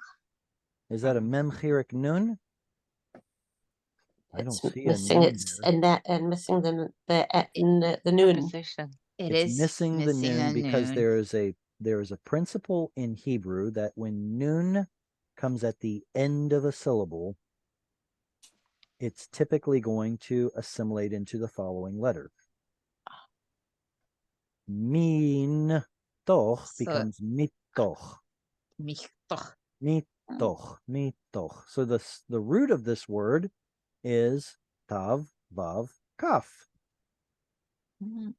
Is that a mem chirik nun? I don't It's see missing. a nun It's there. in that and missing the noon. position. It It's is missing the noon a because noon. there is a principle in Hebrew that when noon comes at the end of a syllable, it's typically going to assimilate into the following letter. Min toch So- becomes mitoch. Michtoch. Mitoch. So the root of this word is tav, vav, kaf. Mhm.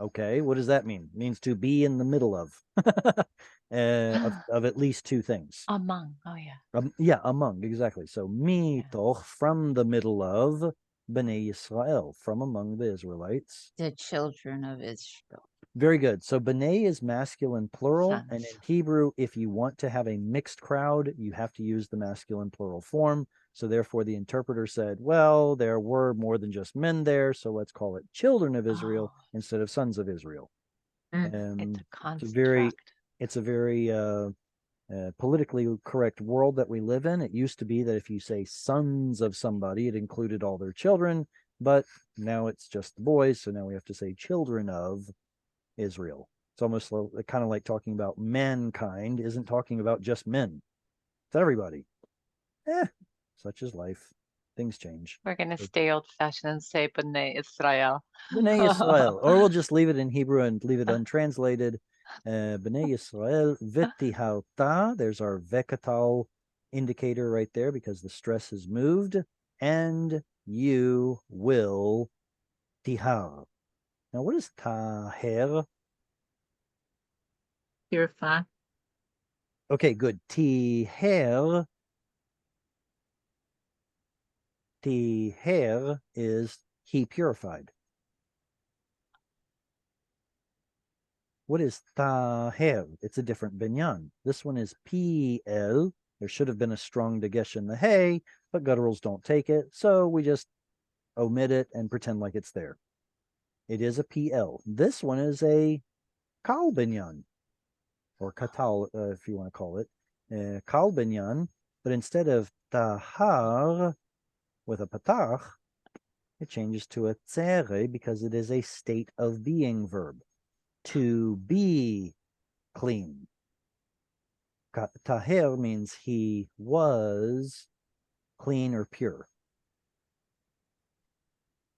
Okay, what does that mean? It means to be in the middle of, of at least two things. Among. Oh, yeah. Yeah, among, exactly. So mitoch, from the middle of Bnei Yisrael, from among the Israelites. The children of Israel. Very good. So Bnei is masculine plural, and in Sons. Hebrew, if you want to have a mixed crowd, you have to use the masculine plural form. So therefore, the interpreter said, well, there were more than just men there, so let's call it children of Israel instead of sons of Israel. It's a It's a construct. very politically correct world that we live in. It used to be that if you say sons of somebody, it included all their children, but now it's just the boys. So now we have to say children of Israel. It's almost kind of like talking about mankind isn't talking about just men. It's everybody. Such is life. Things change. We're going to stay old fashioned and say B'nai Israel. B'nai Yisrael. Or we'll just leave it in Hebrew and leave it untranslated. B'nai Yisrael v'tiharta. There's our vekatal indicator right there because the stress is moved. And you will tihar. Now, what is taher? Purify. Okay, good. Tiher. Tiher is he purified. What is taher? It's a different binyan. This one is PL. There should have been a strong dagesh in the hey, but gutturals don't take it, so we just omit it and pretend like it's there. It is a PL. This one is a kal binyan, or katal, if you want to call it, kal binyan, but instead of tahar with a patach, it changes to a tzere because it is a state of being verb. To be clean. Taher means he was clean or pure.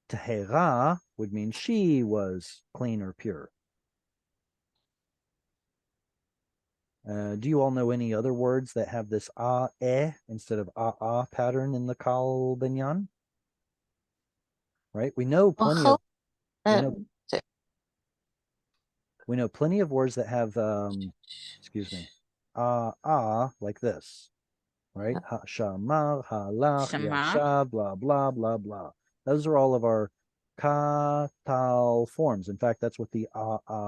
Tahera would mean she was clean or pure. Do you all know any other words that have this instead of pattern in the kal binyan? right? We know plenty of Um, so- we know plenty of words that have excuse me, like this, right? Ha, shamar, halach, Shamar. yashav, blah blah blah blah. Those are all of our katal forms. In fact, that's what the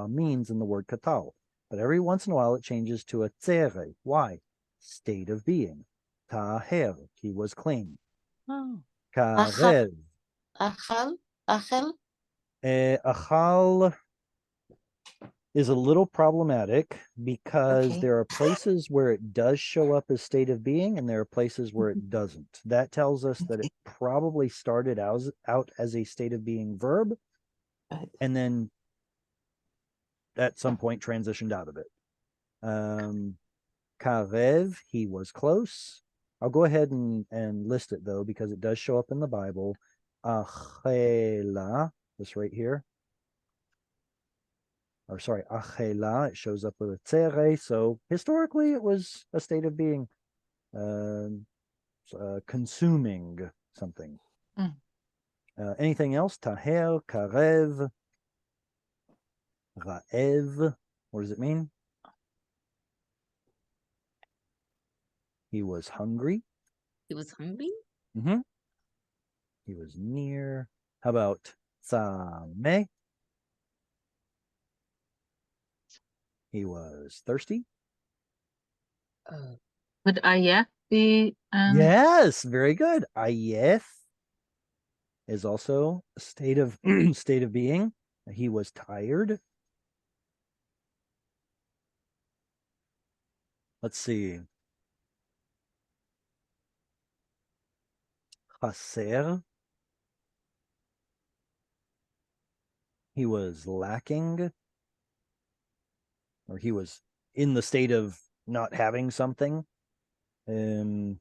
means in the word katal. But every once in a while it changes to a tzere. Why? State of being. Taher, he was clean. Oh. Karev, Achal, achel. achal is a little problematic because Okay. there are places where it does show up as state of being and there are places where it doesn't. That tells us that it probably started out as a state of being verb Right. and then at some point transitioned out of it. Karev, he was close. I'll go ahead and list it though, because it does show up in the Bible. Achela, this right here. Or sorry, achela, it shows up with a tzere. So historically it was a state of being, consuming something. Mm. Anything else? Taher, karev, raev. What does it mean? He was hungry. He was hungry? Mm-hmm. He was near. How about tzameh? He was thirsty. Would ayeh be Yes, very good. Ayef is also a state of state of being. He was tired. Let's see. Chaser. He was lacking, or he was in the state of not having something. Malay,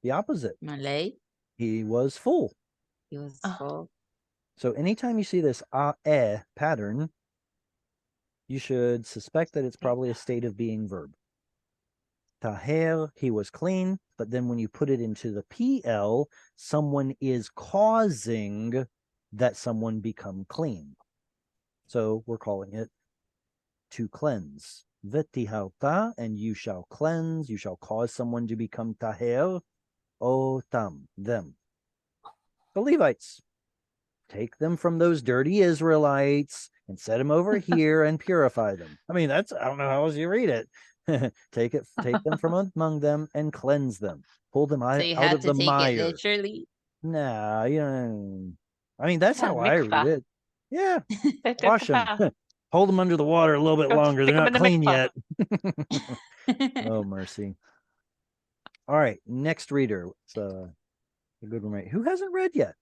the opposite. Malay? He was full. He was Oh. full. So anytime you see this pattern, you should suspect that it's probably a state of being verb. Taher, he was clean, but then when you put it into the PL, someone is causing that someone become clean. So we're calling it to cleanse. V'tiharta, and you shall cleanse, you shall cause someone to become taher, otam, them. The Levites. Take them from those dirty Israelites and set them over here and purify them. I mean, I don't know how else you read it. Take them from among them and cleanse them. Pull them So you out had of to the take mire. it literally? Nah, you know, I mean, that's Yeah, how I read mikvah. it. Yeah, They took wash a them. bath. Hold them under the water a little bit Go longer. They're stick 'em not in the clean mikvah. yet. Oh, mercy. All right, next reader. It's a good one, right? Who hasn't read yet?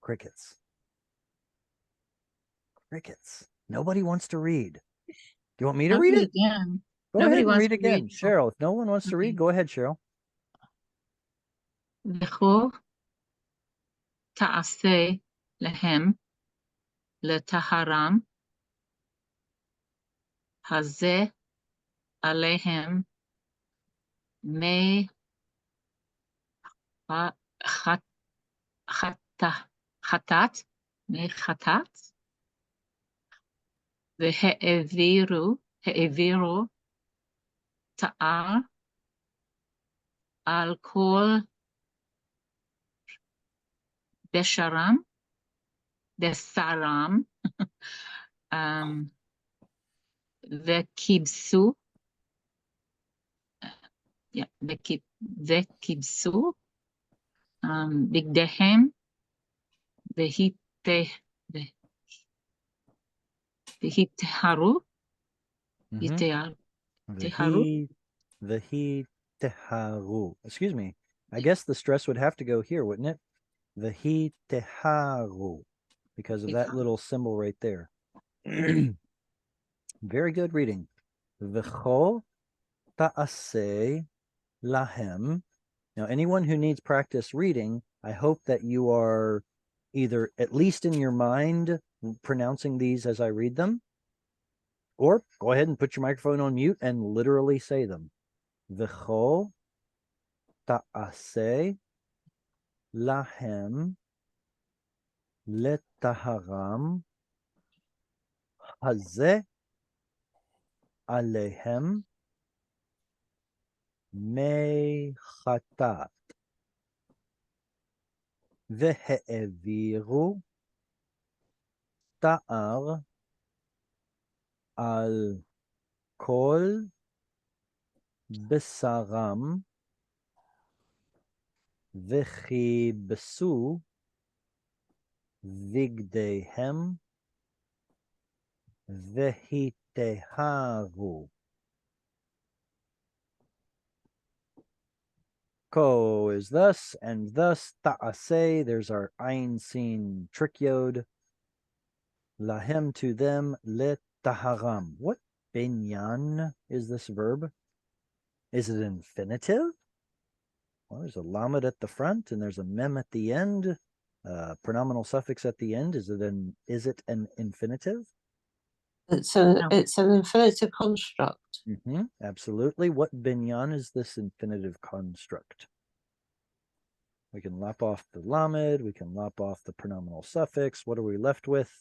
Crickets. Crickets. Nobody wants to read. Do you want me to read it? again? Go Nobody ahead and wants read to again. read. Cheryl, if no one wants to Okay. read, go ahead, Cheryl. V'cho ta'aseh lehem letaharam hazeh alehem me chatat me chatat והעבירו ta'ar על כל בשרם וקיבסו וקיבסו בגדיהם והיטהרו Vahi teharu. Excuse me. I guess the stress would have to go here, wouldn't it? Vahi teharu, because of that little symbol right there. Very good reading. V'cho ta'aseh lahem. Now, anyone who needs practice reading, I hope that you are either at least in your mind pronouncing these as I read them, or go ahead and put your microphone on mute and literally say them. V'cho ta'aseh lahem letaharam hazeh alehem mechatat vehe'eviru ta'ar al kol besaram וכיבסו בגדיהם והיטהרו. Ko is thus, and thus ta'aseh, there's our Ayin Sin trick yod. Lahem, to them, letaharam. What binyan is this verb? Is it infinitive? Well, there's a lamed at the front and there's a mem at the end. Pronominal suffix at the end. Is it an infinitive? It's an infinitive construct. Absolutely. What binyan is this infinitive construct? We can lop off the lamed. We can lop off the pronominal suffix. What are we left with?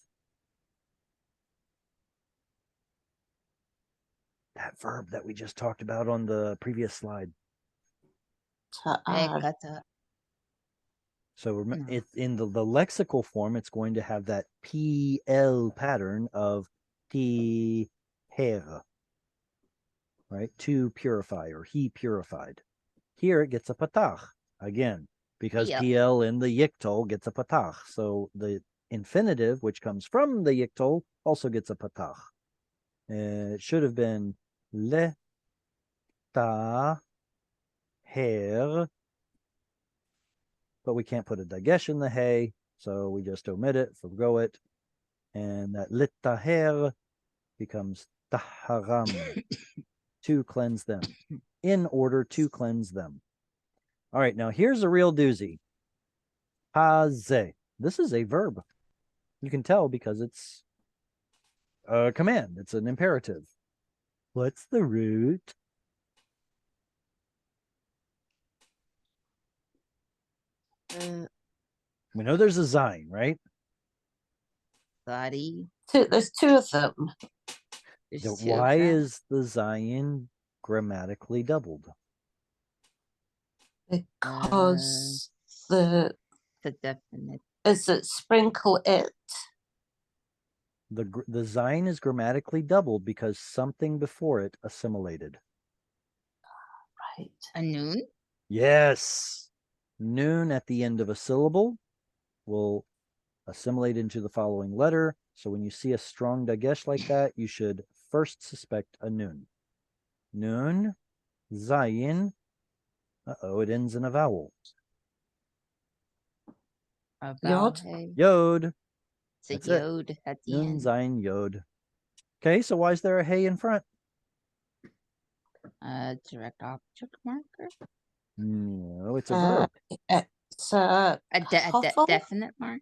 That verb that we just talked about on the previous slide. So it's in the lexical form, it's going to have that PL pattern of tiher, right? To purify, or he purified. Here it gets a patach again, because PL in the yiktol gets a patach. So the infinitive, which comes from the yiktol, also gets a patach. It should have been le ta her, but we can't put a dagesh in the hay, so we just omit it, forgo it, and that litaher becomes taharam, to cleanse them, in order to cleanse them. All right, now here's a real doozy. Hazeh. This is a verb. You can tell because it's a command. It's an imperative. What's the root? We know there's a zayin, right? There's two of them. Why is the zayin grammatically doubled? Because the definite. Is it sprinkle it? The zayin is grammatically doubled because something before it assimilated. Right. A noon? Yes. Noon at the end of a syllable will assimilate into the following letter. So when you see a strong dagesh like that, you should first suspect a noon. Noon, zayin. It ends in a vowel. Yod. Yod. It's a yod at the Noon, end. zayin, yod. Okay, so why is there a hey in front? Direct object marker? No, it's a verb. It's a definite marker.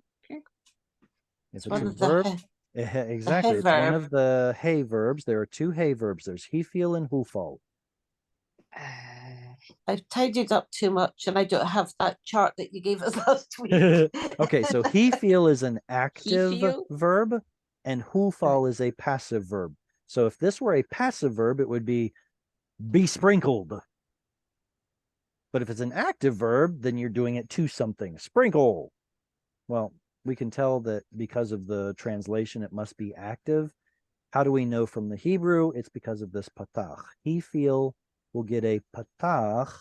If it's a verb, exactly. It's one of the hey verbs. There are two hey verbs. There's he feel and hufal. I've tidied up too much and I don't have that chart that you gave us last week. Okay, so he feel is an active verb and hufal is a passive verb. So if this were a passive verb, it would be sprinkled. But if it's an active verb, then you're doing it to something. Sprinkle. Well, we can tell that because of the translation, it must be active. How do we know from the Hebrew? It's because of this patach. He feel will get a patach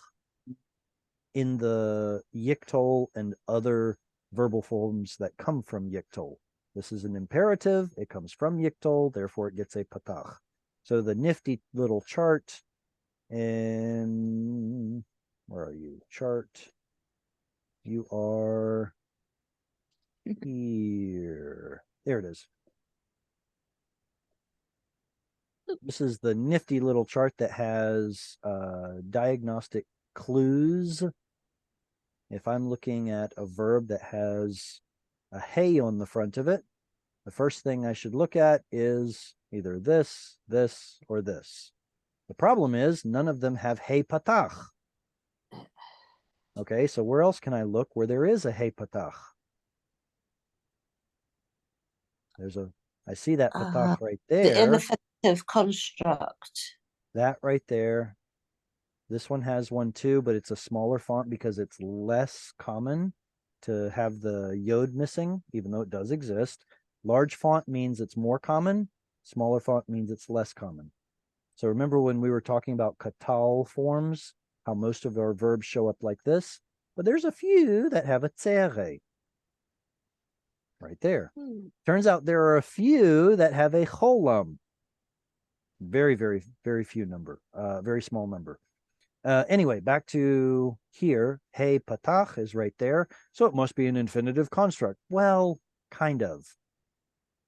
in the yiktol and other verbal forms that come from yiktol. This is an imperative. It comes from yiktol, therefore it gets a patach. So the nifty little chart, and where are you? Chart. You are here. There it is. This is the nifty little chart that has diagnostic clues. If I'm looking at a verb that has a hey on the front of it, the first thing I should look at is either this, this, or this. The problem is none of them have hey patach. Okay, so where else can I look where there is a hey patach? I see that patach right The there. infinitive construct. That right there. This one has one too, but it's a smaller font because it's less common to have the yod missing, even though it does exist. Large font means it's more common. Smaller font means it's less common. So remember when we were talking about katal forms, how most of our verbs show up like this? But there's a few that have a tzere. Right there. Turns out there are a few that have a cholam. Very, very, very few number. Very small number. Anyway, back to here. Hey patach is right there. So it must be an infinitive construct. Well, kind of.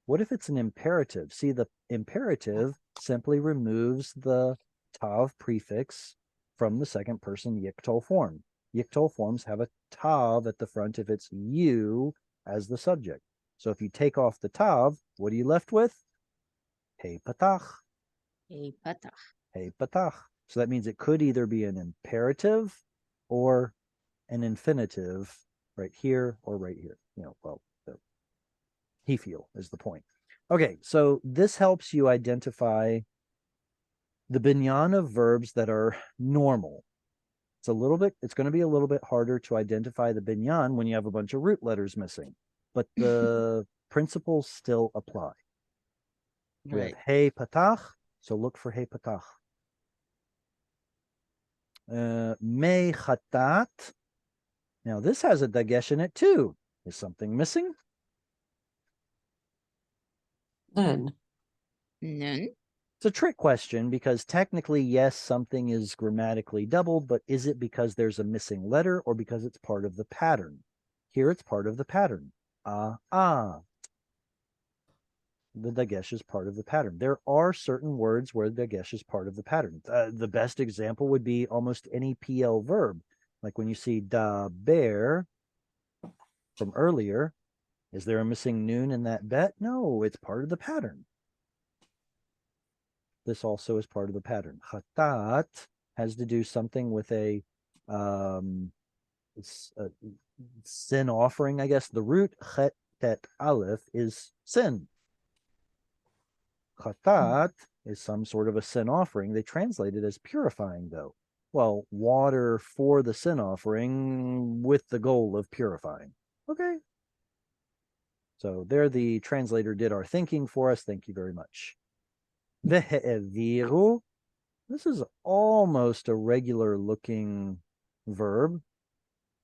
What if it's an imperative? See, the imperative simply removes the tav prefix from the second person yiktol form. Yiktol forms have a tav at the front if it's you as the subject. So if you take off the tav, what are you left with? Hey patach. Hey patach. Hey patach. So that means it could either be an imperative or an infinitive right here or right here. Well, he feel is the point. Okay, so this helps you identify the binyan of verbs that are normal. It's going to be a little bit harder to identify the binyan when you have a bunch of root letters missing, but the principles still apply. We have hey patach, so look for hey patach. Me chatat. Now this has a dagesh in it too. Is something missing? None. None. It's a trick question because technically, yes, something is grammatically doubled, but is it because there's a missing letter or because it's part of the pattern? Here it's part of the pattern. The dagesh is part of the pattern. There are certain words where the dagesh is part of the pattern. The best example would be almost any PL verb. Like when you see da bear from earlier, is there a missing noon in that bet? No, it's part of the pattern. This also is part of the pattern. Chatat has to do something with a sin offering, I guess. The root chet tet aleph is sin. Chatat is some sort of a sin offering. They translate it as purifying, though. Well, water for the sin offering with the goal of purifying. Okay. So there the translator did our thinking for us. Thank you very much. Ve'eviru. This is almost a regular looking verb,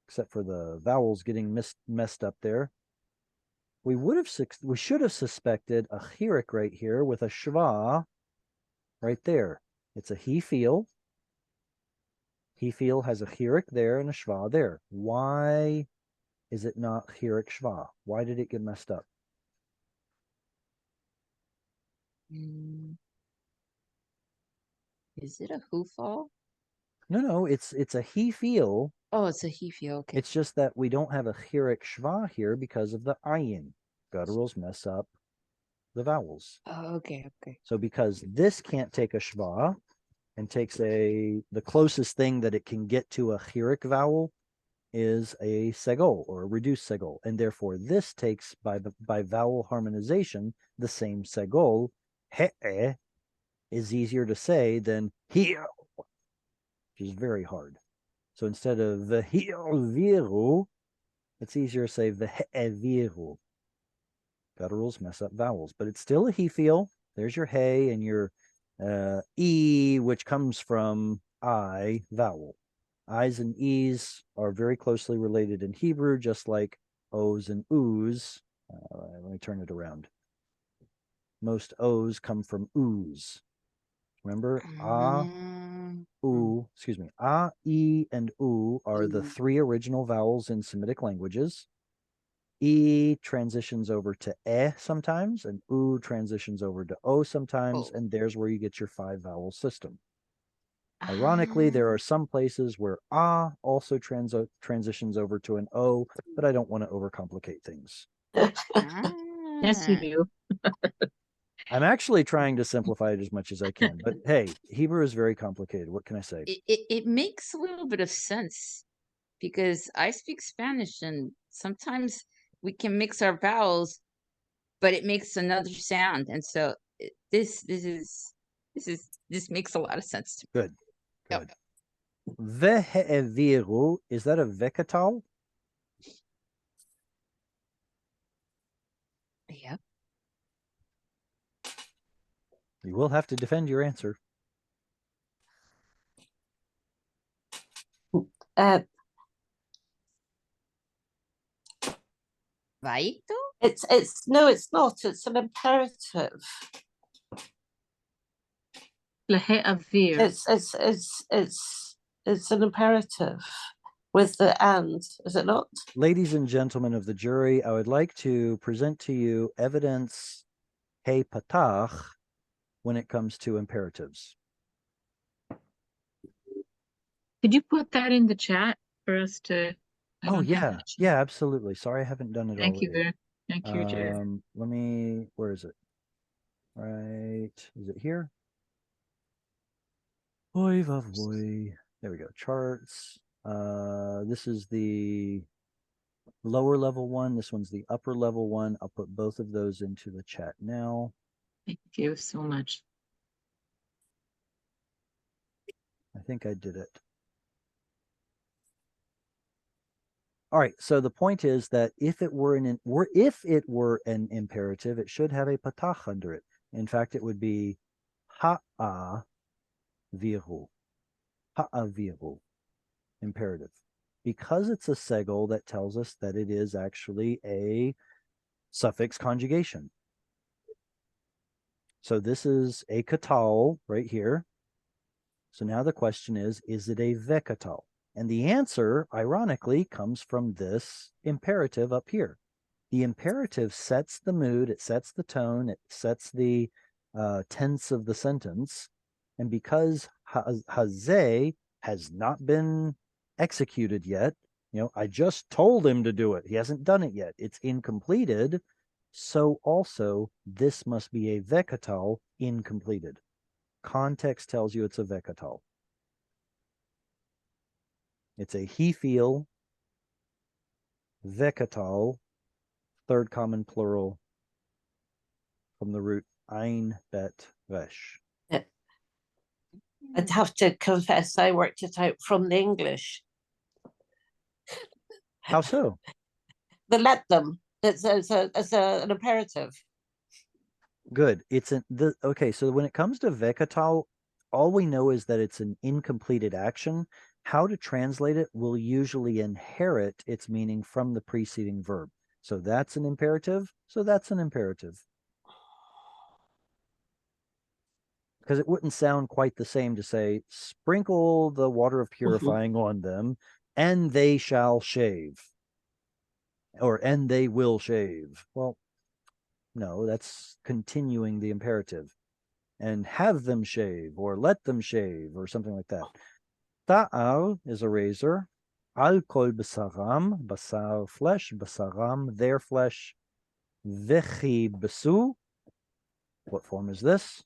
except for the vowels getting messed up there. We should have suspected a chirik right here with a shva right there. It's a he feel. He feel has a chirik there and a shva there. Why is it not chirik shva? Why did it get messed up? Is it a hufal? No, it's a he feel. Oh, it's a he feel. Okay. It's just that we don't have a chirik shva here because of the ayin. Gutturals mess up the vowels. Oh, okay. So because this can't take a shva and takes the closest thing that it can get to a chirik vowel is a segol or a reduced segol, and therefore this takes by vowel harmonization the same segol. He'e is easier to say than he, which is very hard. So instead of ve'hi'viru, it's easier to say ve'eviru. Gutturals mess up vowels, but it's still a he feel. There's your hey and your e, which comes from I vowel. I's and e's are very closely related in Hebrew, just like o's and oo's. Let me turn it around. Most o's come from oo's. Remember, excuse me, e, and u are the three original vowels in Semitic languages. E transitions over to sometimes, and u transitions over to o sometimes, and there's where you get your 5-vowel system. Ironically, there are some places where also transitions over to an o, but I don't want to overcomplicate things. Yes, you do. I'm actually trying to simplify it as much as I can, but hey, Hebrew is very complicated. What can I say? It makes a little bit of sense because I speak Spanish and sometimes we can mix our vowels, but it makes another sound. And so this makes a lot of sense to me. Good. Good. Ve'eviru, is that a vekatal? Yeah. You will have to defend your answer. Vaito? It's no, it's not. It's an imperative. Lehe'avir. It's an imperative with the and, is it not? Ladies and gentlemen of the jury, I would like to present to you evidence he patach when it comes to imperatives. Could you put that in the chat for us to? I Oh don't have yeah, that chat. yeah, absolutely. Sorry, I haven't done it Thank you, already. Vera. Thank you, Jared. Let me. Where is it? Right, is it here? Oy vavoy. There we go. Charts. This is the lower level one. This one's the upper level one. I'll put both of those into the chat now. Thank you so much. I think I did it. All right. So the point is that if it were an imperative, it should have a patach under it. In fact, it would be ha'aviru. Ha'aviru. Imperative. Because it's a segel, that tells us that it is actually a suffix conjugation. So this is a katal right here. So now the question is it a vekatal? And the answer, ironically, comes from this imperative up here. The imperative sets the mood, it sets the tone, it sets the tense of the sentence. And because hazeh has not been executed yet, I just told him to do it. He hasn't done it yet. It's incompleted. So also, this must be a vekatal incompleted. Context tells you it's a vekatal. It's a he feel vekatal, third common plural from the root ein bet resh. I'd have to confess I worked it out from the English. How so? The let them. It's an imperative. Good. Okay. So when it comes to vekatal, all we know is that it's an incompleted action. How to translate it will usually inherit its meaning from the preceding verb. So that's an imperative. So that's an imperative. Because it wouldn't sound quite the same to say, sprinkle the water of purifying on them, and they shall shave. Or, and they will shave. Well, no, that's continuing the imperative. And have them shave, or let them shave, or something like that. Ta'al is a razor. Al kol basaram, basar flesh, basaram, their flesh. Vechi besu. What form is this?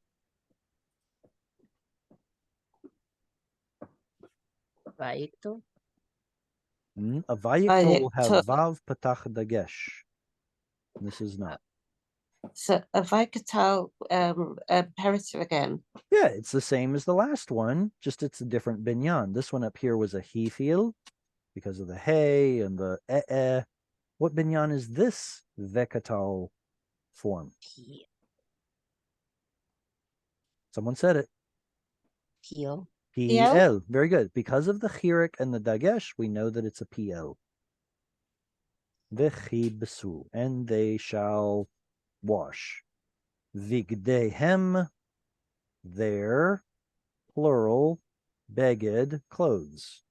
Vaito. A vayikol will have vav patach dagesh. This is not. So a vikatal imperative again. Yeah, it's the same as the last one, just it's a different binyan. This one up here was a he feel because of the hey and the eh. What binyan is this vekatal form? Someone said it. Peel. PL. Very good. Because of the chirik and the dagesh, we know that it's a PL. V'chibesu, and they shall wash. Vigdehem, their plural, beged, clothes.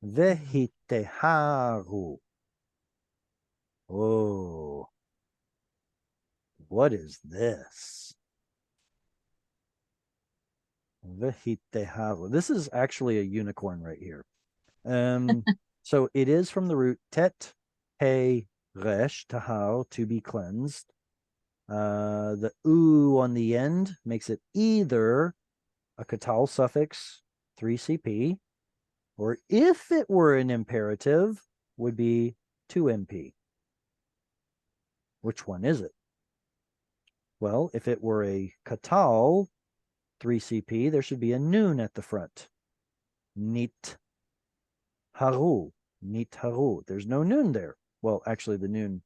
Vehiteharu. Oh, what is this? Vehiteharu. This is actually a unicorn right here. So it is from the root tet, he, resh, tahar, to be cleansed. The u on the end makes it either a katal suffix 3CP Or if it were an imperative, would be 2MP. Which one is it? Well, if it were a katal, 3CP, there should be a noon at the front. Nit haru. Nit haru. There's no noon there. Well, actually, the noon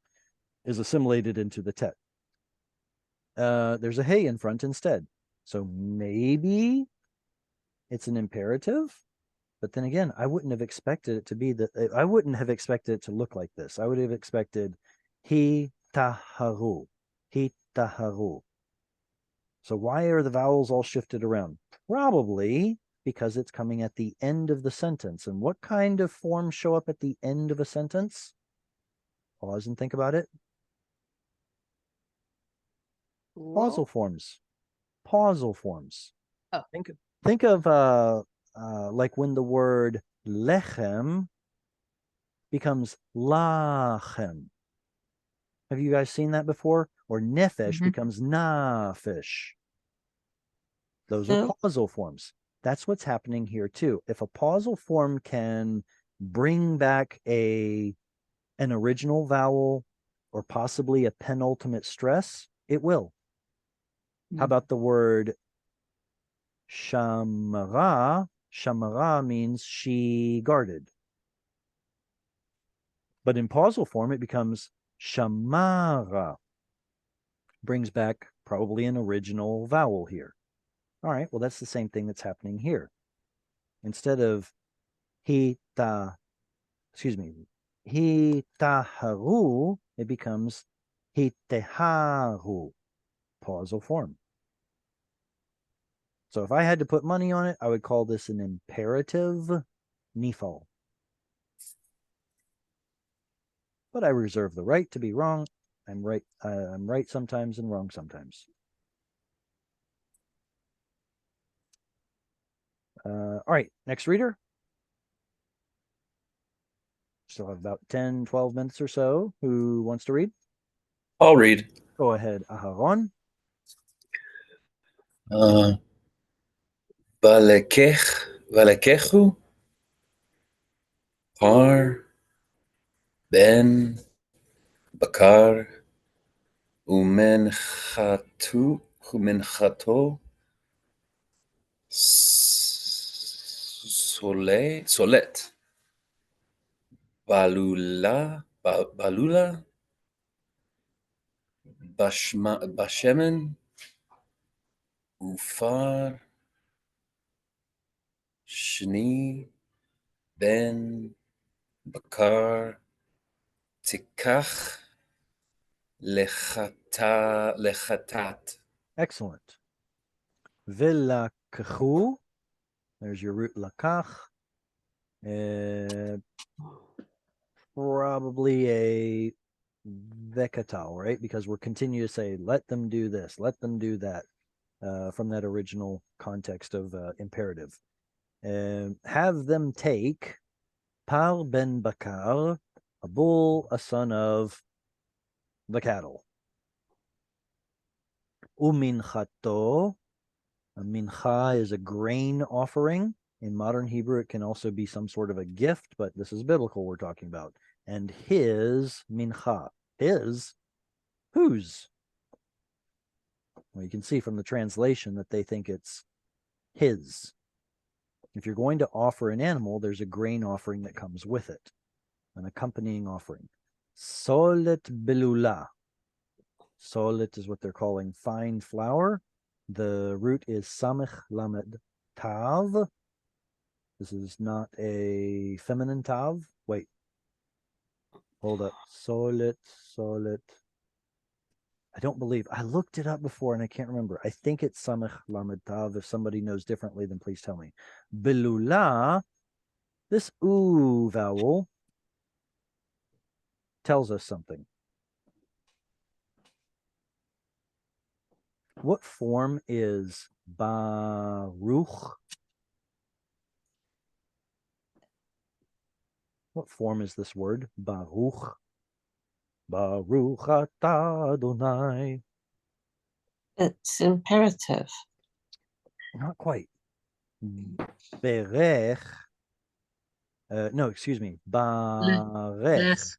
is assimilated into the tet. There's a hey in front instead. So maybe it's an imperative. But then again, I wouldn't have expected it to be I wouldn't have expected it to look like this. I would have expected hi taharu. Hi taharu. So why are the vowels all shifted around? Probably because it's coming at the end of the sentence. And what kind of forms show up at the end of a sentence? Pause and think about it. Pausal forms. Pausal forms. Oh. Think of like when the word lechem becomes lachem. Have you guys seen that before? Or nefesh becomes nafesh. Those are pausal forms. That's what's happening here too. If a pausal form can bring back an original vowel or possibly a penultimate stress, it will. How about the word shamara? Shamara means she guarded. But in pausal form, it becomes shamara. Brings back probably an original vowel here. All right, well, that's the same thing that's happening here. Instead of hitaharu, it becomes hiteharu, pausal form. So if I had to put money on it, I would call this an imperative nifal. But I reserve the right to be wrong. I'm right sometimes and wrong sometimes. All right, next reader. Still have about 10, 12 minutes or so. Who wants to read? I'll read. Go ahead, Aharon. Valekechu, Par, Ben, Bakar, Umenchato, Solet, Balula, Bashemen, Ufar, Shni, Ben, Bakar, Tikach, Lechatat. Excellent. Vilakachu. There's your root lakach. Probably a vekatal, right? Because we're continuing to say, let them do this, let them do that, from that original context of imperative. Have them take Par ben Bakar, a bull, a son of the cattle. Uminchato, a mincha is a grain offering. In modern Hebrew, it can also be some sort of a gift, but this is biblical we're talking about. And his mincha, his, whose? Well, you can see from the translation that they think it's his. If you're going to offer an animal, there's a grain offering that comes with it, an accompanying offering. Solet belula. Solet is what they're calling fine flour. The root is samech lamed tav. This is not a feminine tav. Wait. Hold up. Solet. I don't believe. I looked it up before and I can't remember. I think it's samech lamed tav. If somebody knows differently, then please tell me. Belula, this oo vowel tells us something. What form is Baruch? What form is this word? Baruch. Baruch atah Adonai. It's imperative. Not quite. Berech No, excuse me. Barech. Less.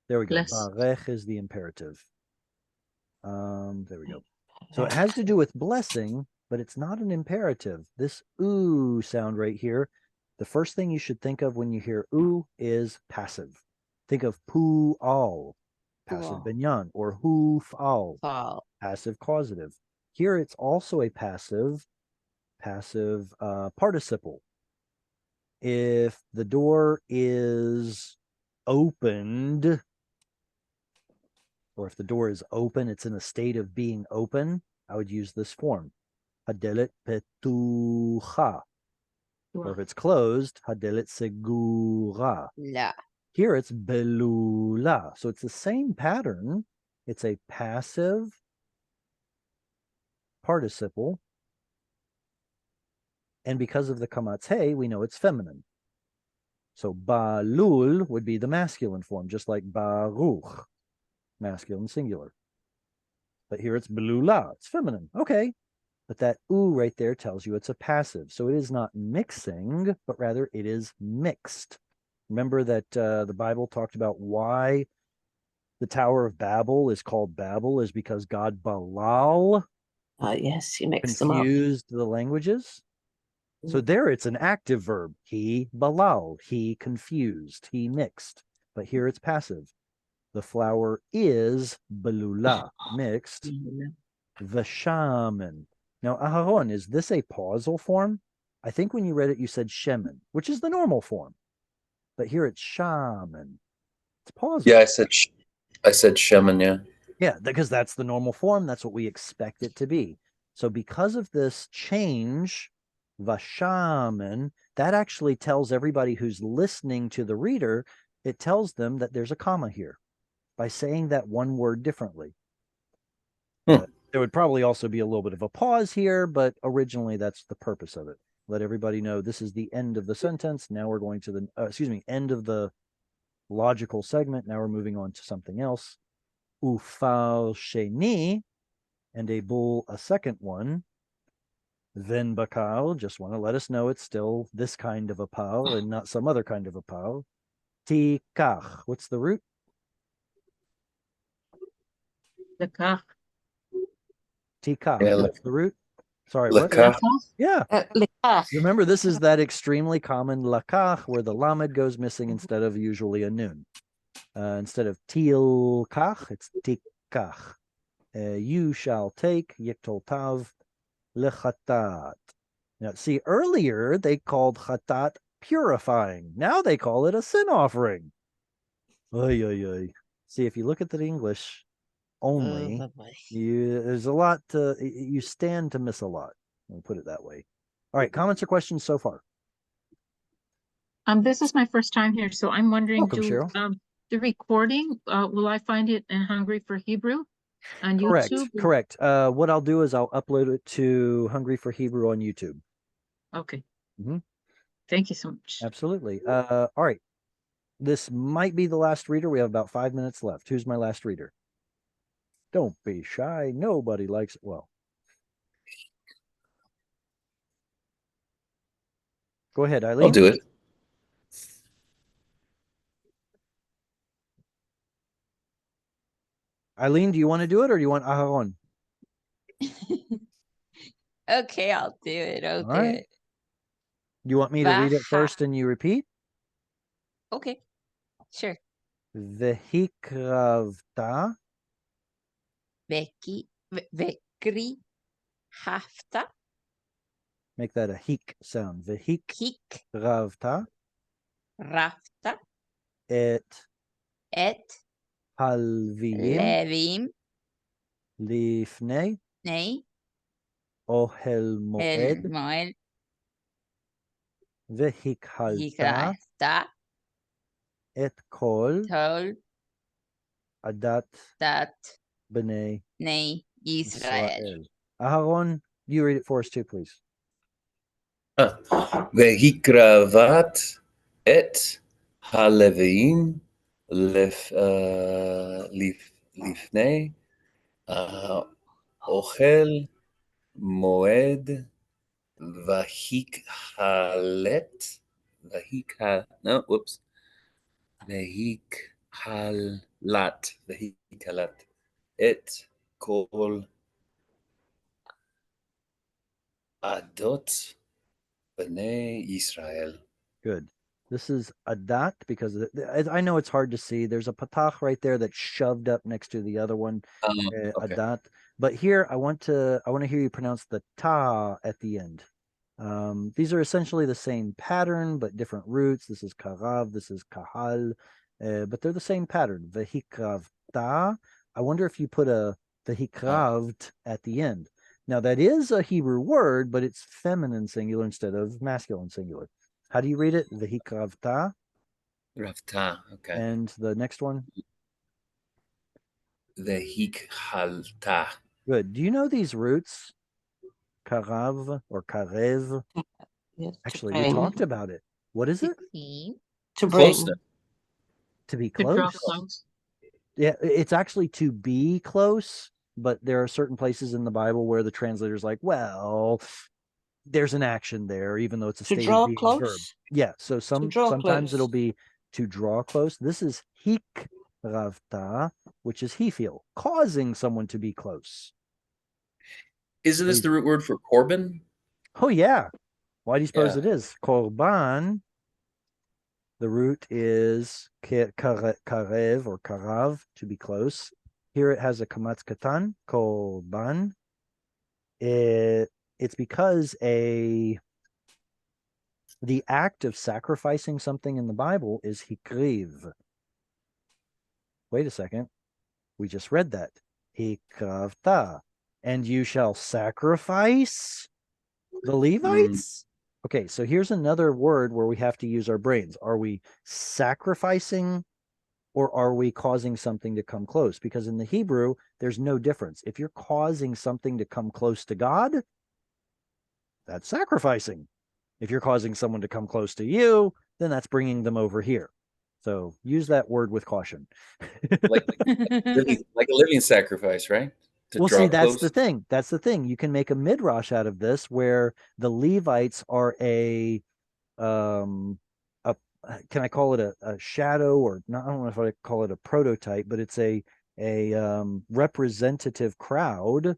There we go. Bless. Barech is the imperative. There we go. So it has to do with blessing, but it's not an imperative. This oo sound right here, the first thing you should think of when you hear oo is passive. Think of pu al, passive binyan, or hu fal, passive causative. Here it's also a passive participle. If the door is opened, or if the door is open, it's in a state of being open, I would use this form. Hadelet petucha. Or if it's closed, hadelet segura. La. Here it's belula. So it's the same pattern. It's a passive participle. And because of the kamatz hey, we know it's feminine. So balul would be the masculine form, just like baruch, masculine singular. But here it's belula, it's feminine. Okay. But that oo right there tells you it's a passive. So it is not mixing, but rather it is mixed. Remember that the Bible talked about why the Tower of Babel is called Babel is because God balal. Yes, he mixed them up. Confused the languages. So there it's an active verb. He balal, he confused, he mixed. But here it's passive. The flour is belula, mixed. Veshaman. Now, Aharon, is this a pausal form? I think when you read it, you said shemen, which is the normal form. But here it's shaman. It's pausal. Yeah, I said shemen, yeah. Yeah, because that's the normal form. That's what we expect it to be. So because of this change, Vashaman, that actually tells everybody who's listening to the reader, it tells them that there's a comma here by saying that one word differently. There would probably also be a little bit of a pause here, but originally that's the purpose of it. Let everybody know this is the end of the sentence. Now we're going to the, end of the logical segment. Now we're moving on to something else. Ufal sheni, and a bull, a second one. Then bakal, just want to let us know it's still this kind of a pal and not some other kind of a pal. Tikach, what's the root? Lekach. Tikach, Yeah, what's the root? Sorry, Lekach. what? Yeah. Lekach. Remember, this is that extremely common lakach where the lamed goes missing instead of usually a nun. Instead of tilkach, it's tikach. You shall take yiktol tav lechatat. Now, see, earlier they called chatat purifying. Now they call it a sin offering. Oy, oy, oy. See, if you look at the English only, there's a lot you stand to miss a lot. I'll put it that way. All right, comments or questions so far? This is my first time here, so I'm wondering, Welcome, Cheryl. The recording, will I find it in Hungry for Hebrew on YouTube? Correct. What I'll do is I'll upload it to Hungry for Hebrew on YouTube. Okay. Mm-hmm. Thank you so much. Absolutely. All right. This might be the last reader. We have about 5 minutes left. Who's my last reader? Don't be shy. Nobody likes it. Well, go ahead, Eileen. I'll do it. Eileen, do you want to do it or do you want Aharon? Okay, I'll do it. I'll do it. You want me to read it first and you repeat? Okay, sure. Vehikravta. Vekri hafta. Make that a hik sound. Vehikravta. Rafta. Et Halvim. Levim. Lifnei. Nei. Ohel moed. Moed. Vehikhalta. Et kol. Adat. B'nei. Nei. Israel. Aharon, you read it for us too, please. Vehikravat et haleviim lifnei ochel moed vahikhalet no, whoops. Vehikalat. Et kol adot b'nei Israel. Good. This is adat because I know it's hard to see. There's a patach right there that's shoved up next to the other one, Okay. adat. But here I want to hear you pronounce the ta at the end. These are essentially the same pattern but different roots. This is karav, this is kahal, but they're the same pattern. Vehikravta. I wonder if you put a vehikravt at the end. Now that is a Hebrew word, but it's feminine singular instead of masculine singular. How do you read it? Vehikravta. Ravta. Okay. And the next one? Vehikhalta. Good. Do you know these roots? Karav or karev? Yes, Actually, to we bring. talked about it. What is it? To bring. Closeness. To be To draw close. close. Yeah, it's actually to be close, but there are certain places in the Bible where the translator's like, well, there's an action there, even though it's a To stated draw being close? verb. Yeah, so draw sometimes close. it'll be to draw close. This is hikravta, which is he feel, causing someone to be close. Isn't this the root word for Corbin? Oh, yeah. Why do you suppose Yeah. it is? Korban, the root is karev or karav, to be close. Here it has a kamatz katan, korban. It's because the act of sacrificing something in the Bible is hikriv. Wait a second. We just read that. Hikravta. And you shall sacrifice the Levites? Okay, so here's another word where we have to use our brains. Are we sacrificing or are we causing something to come close? Because in the Hebrew, there's no difference. If you're causing something to come close to God, that's sacrificing. If you're causing someone to come close to you, then that's bringing them over here. So use that word with caution. like a living sacrifice, right? To Well, draw see, that's close. the thing. That's the thing. You can make a midrash out of this where the Levites are can I call it a shadow or not? I don't know if I call it a prototype, but it's a representative crowd.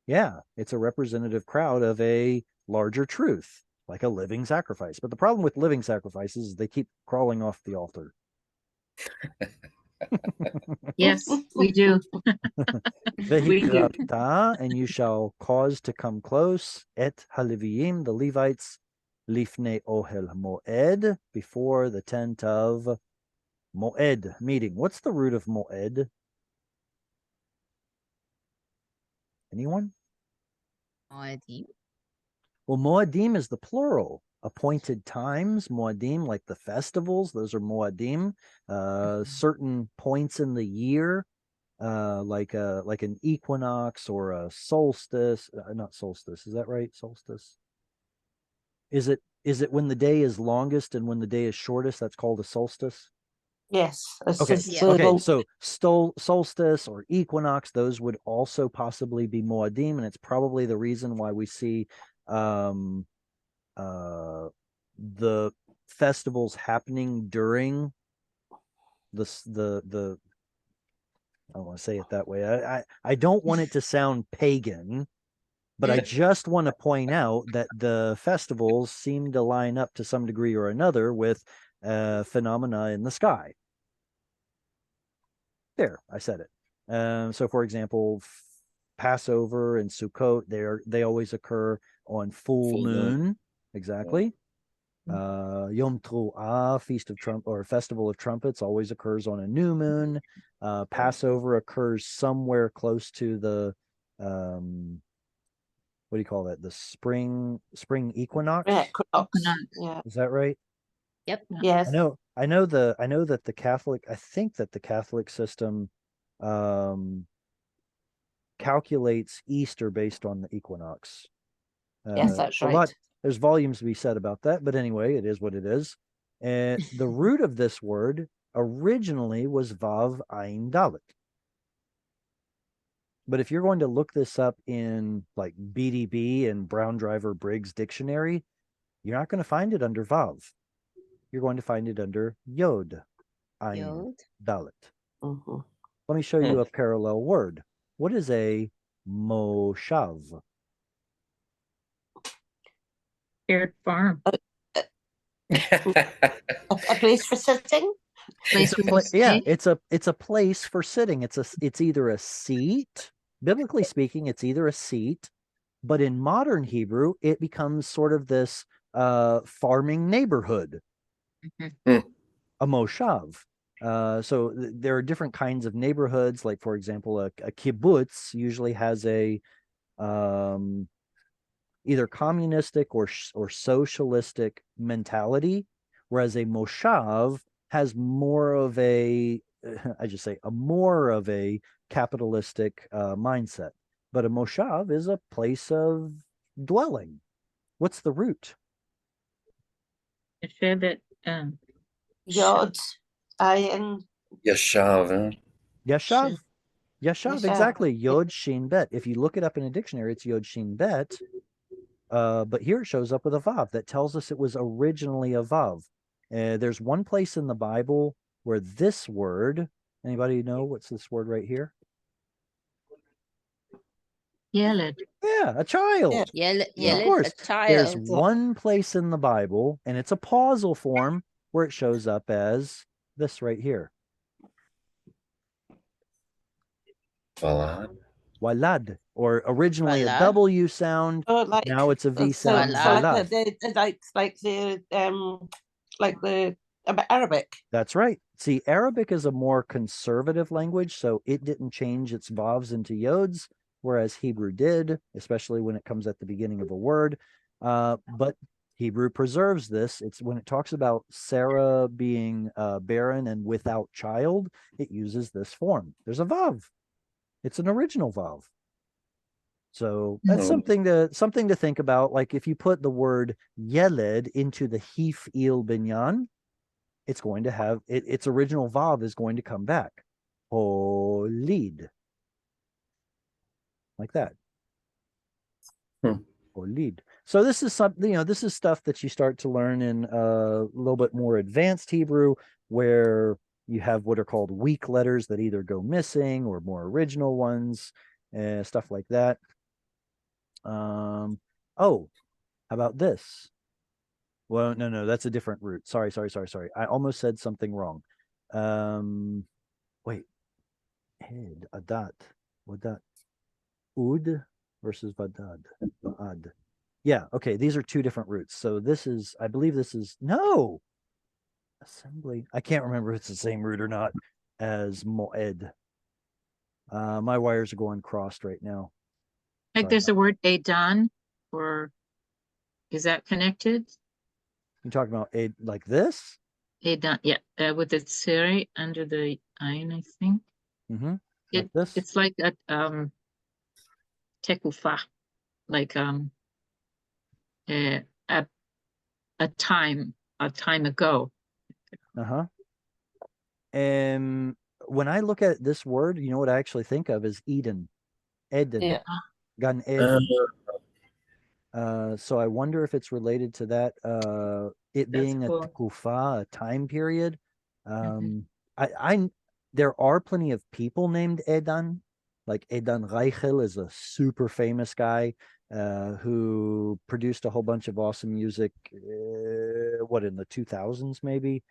Yeah, it's a representative crowd of a larger truth, like a living sacrifice. But the problem with living sacrifices is they keep crawling off the altar. Yes, we do. Vehikravta, and you shall cause to come close, et haliviyim, the Levites, lifnei ohel moed, before the tent of moed, meeting. What's the root of moed? Anyone? Moedim. Well, moedim is the plural. Appointed times, moedim, like the festivals, those are moedim. Certain points in the year, like an equinox or a solstice. Not solstice, is that right? Solstice. Is it when the day is longest and when the day is shortest? That's called a solstice. Yes. Okay. Yeah. Okay. So solstice or equinox, those would also possibly be moedim, and it's probably the reason why we see the festivals happening during the I don't want to say it that way. I don't want it to sound pagan, but I just want to point out that the festivals seem to line up to some degree or another with phenomena in the sky. There, I said it. So, for example, Passover and Sukkot, they always occur on full moon. Exactly. Yom Teruah, Feast of Trump or Festival of Trumpets, always occurs on a new moon. Passover occurs somewhere close to the what do you call that? The spring equinox. Yeah, equinox. Yeah. Is that right? Yep. Yes. I know that the Catholic, I think that the Catholic system calculates Easter based on the equinox. Yes, that's right. There's volumes to be said about that, but anyway, it is what it is. And the root of this word originally was Vav Ayin Dalet. But if you're going to look this up in like BDB and Brown Driver Briggs dictionary, you're not going to find it under Vav. you're going to find it under Yod. Ayin Yod. Dalet. Mhm. Let me show you a parallel word. What is a moshav? Paired farm. A place for sitting. Place where you Yeah, stay. it's a place for sitting. It's either a seat, biblically speaking, it's either a seat, but in modern Hebrew, it becomes sort of this farming neighborhood, a moshav. So there are different kinds of neighborhoods. Like, for example, a kibbutz usually has a either communistic or socialistic mentality, whereas a moshav has more of a I just say a more of a capitalistic mindset. But a moshav is a place of dwelling. What's the root? Shevet, Yod. Ayin. Yashav. Huh? Yashav. Yashav, Yashav. exactly. Yod Shin Bet. If you look it up in a dictionary, it's Yod Shin Bet. But here it shows up with a vav that tells us it was originally a vav. There's one place in the Bible where this word, anybody know what's this word right here? Yeled. Yeah, a child. Yeled, Of course. a child. There's one place in the Bible, and it's a pausal form where it shows up as this right here. Valad. Walad, or originally a Walad. W sound. Oh, like Now it's a V so sound. Walad. like the Arabic. That's right. See, Arabic is a more conservative language, so it didn't change its vavs into yods, whereas Hebrew did, especially when it comes at the beginning of a word. But Hebrew preserves this. It's when it talks about Sarah being barren and without child, it uses this form. There's a vav. It's an original vav. So that's something to think about. Like if you put the word yeled into the hif il binyan, it's going to have its original vav is going to come back. Holid. Like that. Holid. So this is something, this is stuff that you start to learn in a little bit more advanced Hebrew, where you have what are called weak letters that either go missing or more original ones, stuff like that. Oh, how about this? Well, no, that's a different root. Sorry. I almost said something wrong. Wait. Head, adat, wadat, ud versus vadad, vaad. Yeah, okay, these are two different roots. So this is, I believe this is, no, assembly. I can't remember if it's the same root or not as moed. My wires are going crossed right now. Like there's a word Adon, or is that connected? You talking about a like this? Adon, yeah, with the tsiri under the ayin, I think. Mm-hmm. Like this? It's like a tekufa, like a time ago. Uh-huh. And when I look at this word, you know what I actually think of is Eden. Eden. Yeah. Gan Eden. So I wonder if it's related to that, it being a tekufa, a time period. There are plenty of people named Edan. Like Edan Reichel is a super famous guy who produced a whole bunch of awesome music. In the 2000s maybe?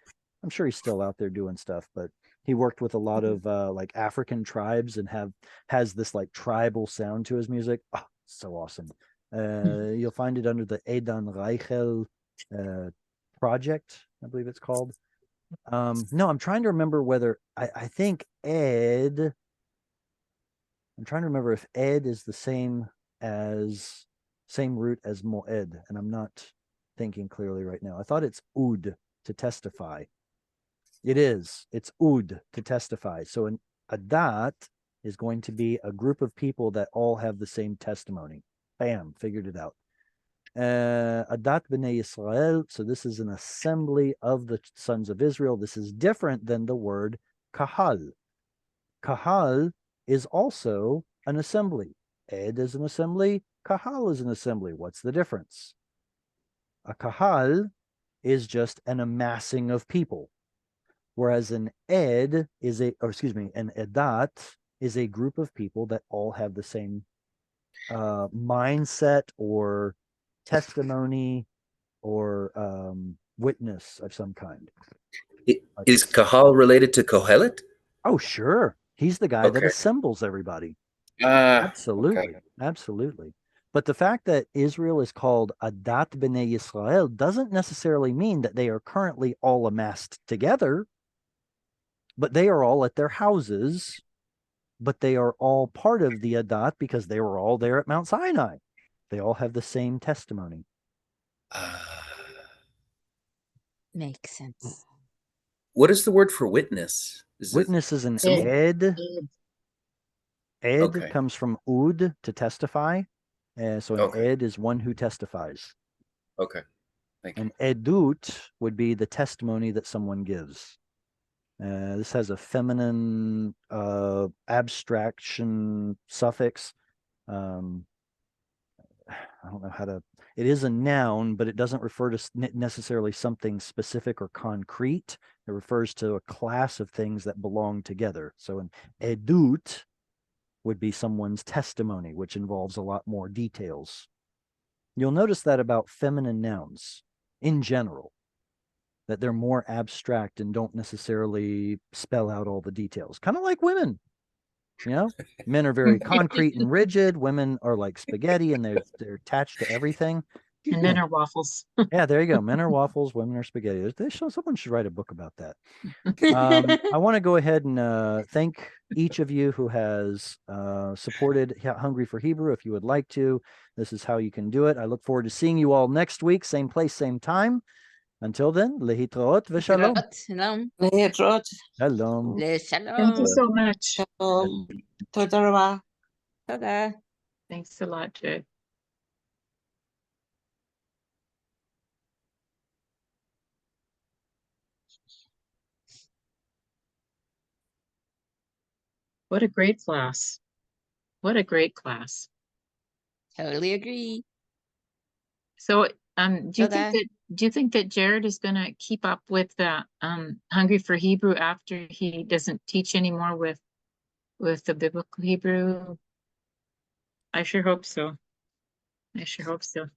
I'm sure he's still out there doing stuff, but he worked with a lot of like African tribes and has this like tribal sound to his music. Oh, so awesome. You'll find it under the Edan Reichel project, I believe it's called. No, I'm trying to remember whether I think Ed. I'm trying to remember if Ed is the same root as Moed, and I'm not thinking clearly right now. I thought it's Ud, to testify. It is. It's Ud, to testify. So an Adat is going to be a group of people that all have the same testimony. Bam, figured it out. Adat B'nai Yisrael. So this is an assembly of the sons of Israel. This is different than the word Kahal. Kahal is also an assembly. Ed is an assembly. Kahal is an assembly. What's the difference? A Kahal is just an amassing of people, whereas an ed is an edat is a group of people that all have the same mindset or testimony or witness of some kind. Is Kahal related to Kohelet? Oh, sure. He's the guy that Okay. assembles everybody. Ah, Absolutely. okay. Absolutely. But the fact that Israel is called Adat B'nai Yisrael doesn't necessarily mean that they are currently all amassed together, but they are all at their houses, but they are all part of the Adat because they were all there at Mount Sinai. They all have the same testimony. Makes sense. What is the word for witness? Witness is an Ed. ed. Ed Okay. comes from ud, to testify. So an Okay. ed is one who testifies. Okay. Thank you. An edut would be the testimony that someone gives. This has a feminine abstraction suffix. I don't know how to. It is a noun, but it doesn't refer to necessarily something specific or concrete. It refers to a class of things that belong together. So an edut would be someone's testimony, which involves a lot more details. You'll notice that about feminine nouns in general, that they're more abstract and don't necessarily spell out all the details. Kind of like women, you know, men are very concrete and rigid. Women are like spaghetti and they're attached to everything. And men are waffles. Yeah, there you go. Men are waffles, women are spaghetti. Someone should write a book about that. I want to go ahead and thank each of you who has supported Hungry for Hebrew. If you would like to, this is how you can do it. I look forward to seeing you all next week, same place, same time. Until then, lehitraot v'shalom. Shalom. Lehitraot. Shalom. Thank you so much. Shalom. Toda rabah. Toda. Thanks a lot, Jay. What a great class. What a great class. Totally agree. So do you think that Jared is gonna keep up with the Hungry for Hebrew after he doesn't teach anymore with the biblical Hebrew? I sure hope so. I sure hope so.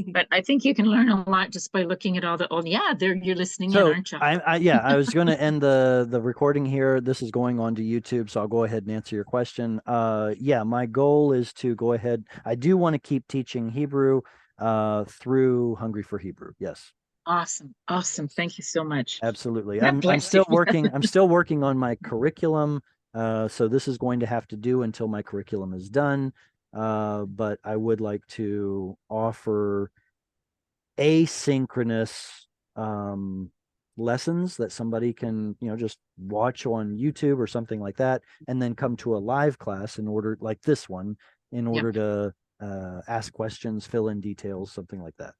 But I think you can learn a lot just by looking at all the there you're listening in, aren't you? I was going to end the recording here. This is going on to YouTube, so I'll go ahead and answer your question. My goal is to go ahead. I do want to keep teaching Hebrew through Hungry for Hebrew. Yes. Awesome. Thank you so much. Absolutely. God I'm bless still you. working. I'm still working on my curriculum. So this is going to have to do until my curriculum is done. But I would like to offer asynchronous lessons that somebody can, just watch on YouTube or something like that, and then come to a live class in order, like this one, in order to ask questions, fill in details, something like that.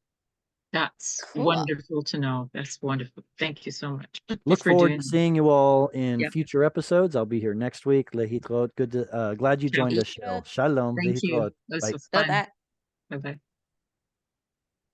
That's Cool. Wonderful to know. That's wonderful. Thank you so much. Look for forward doing to seeing you all in Yep. future episodes. I'll be here next week. Lehitraot. Glad you joined us, Cheryl. Shalom. Thank you. Lehitraot. This Bye. was fun. Toda. Bye-bye.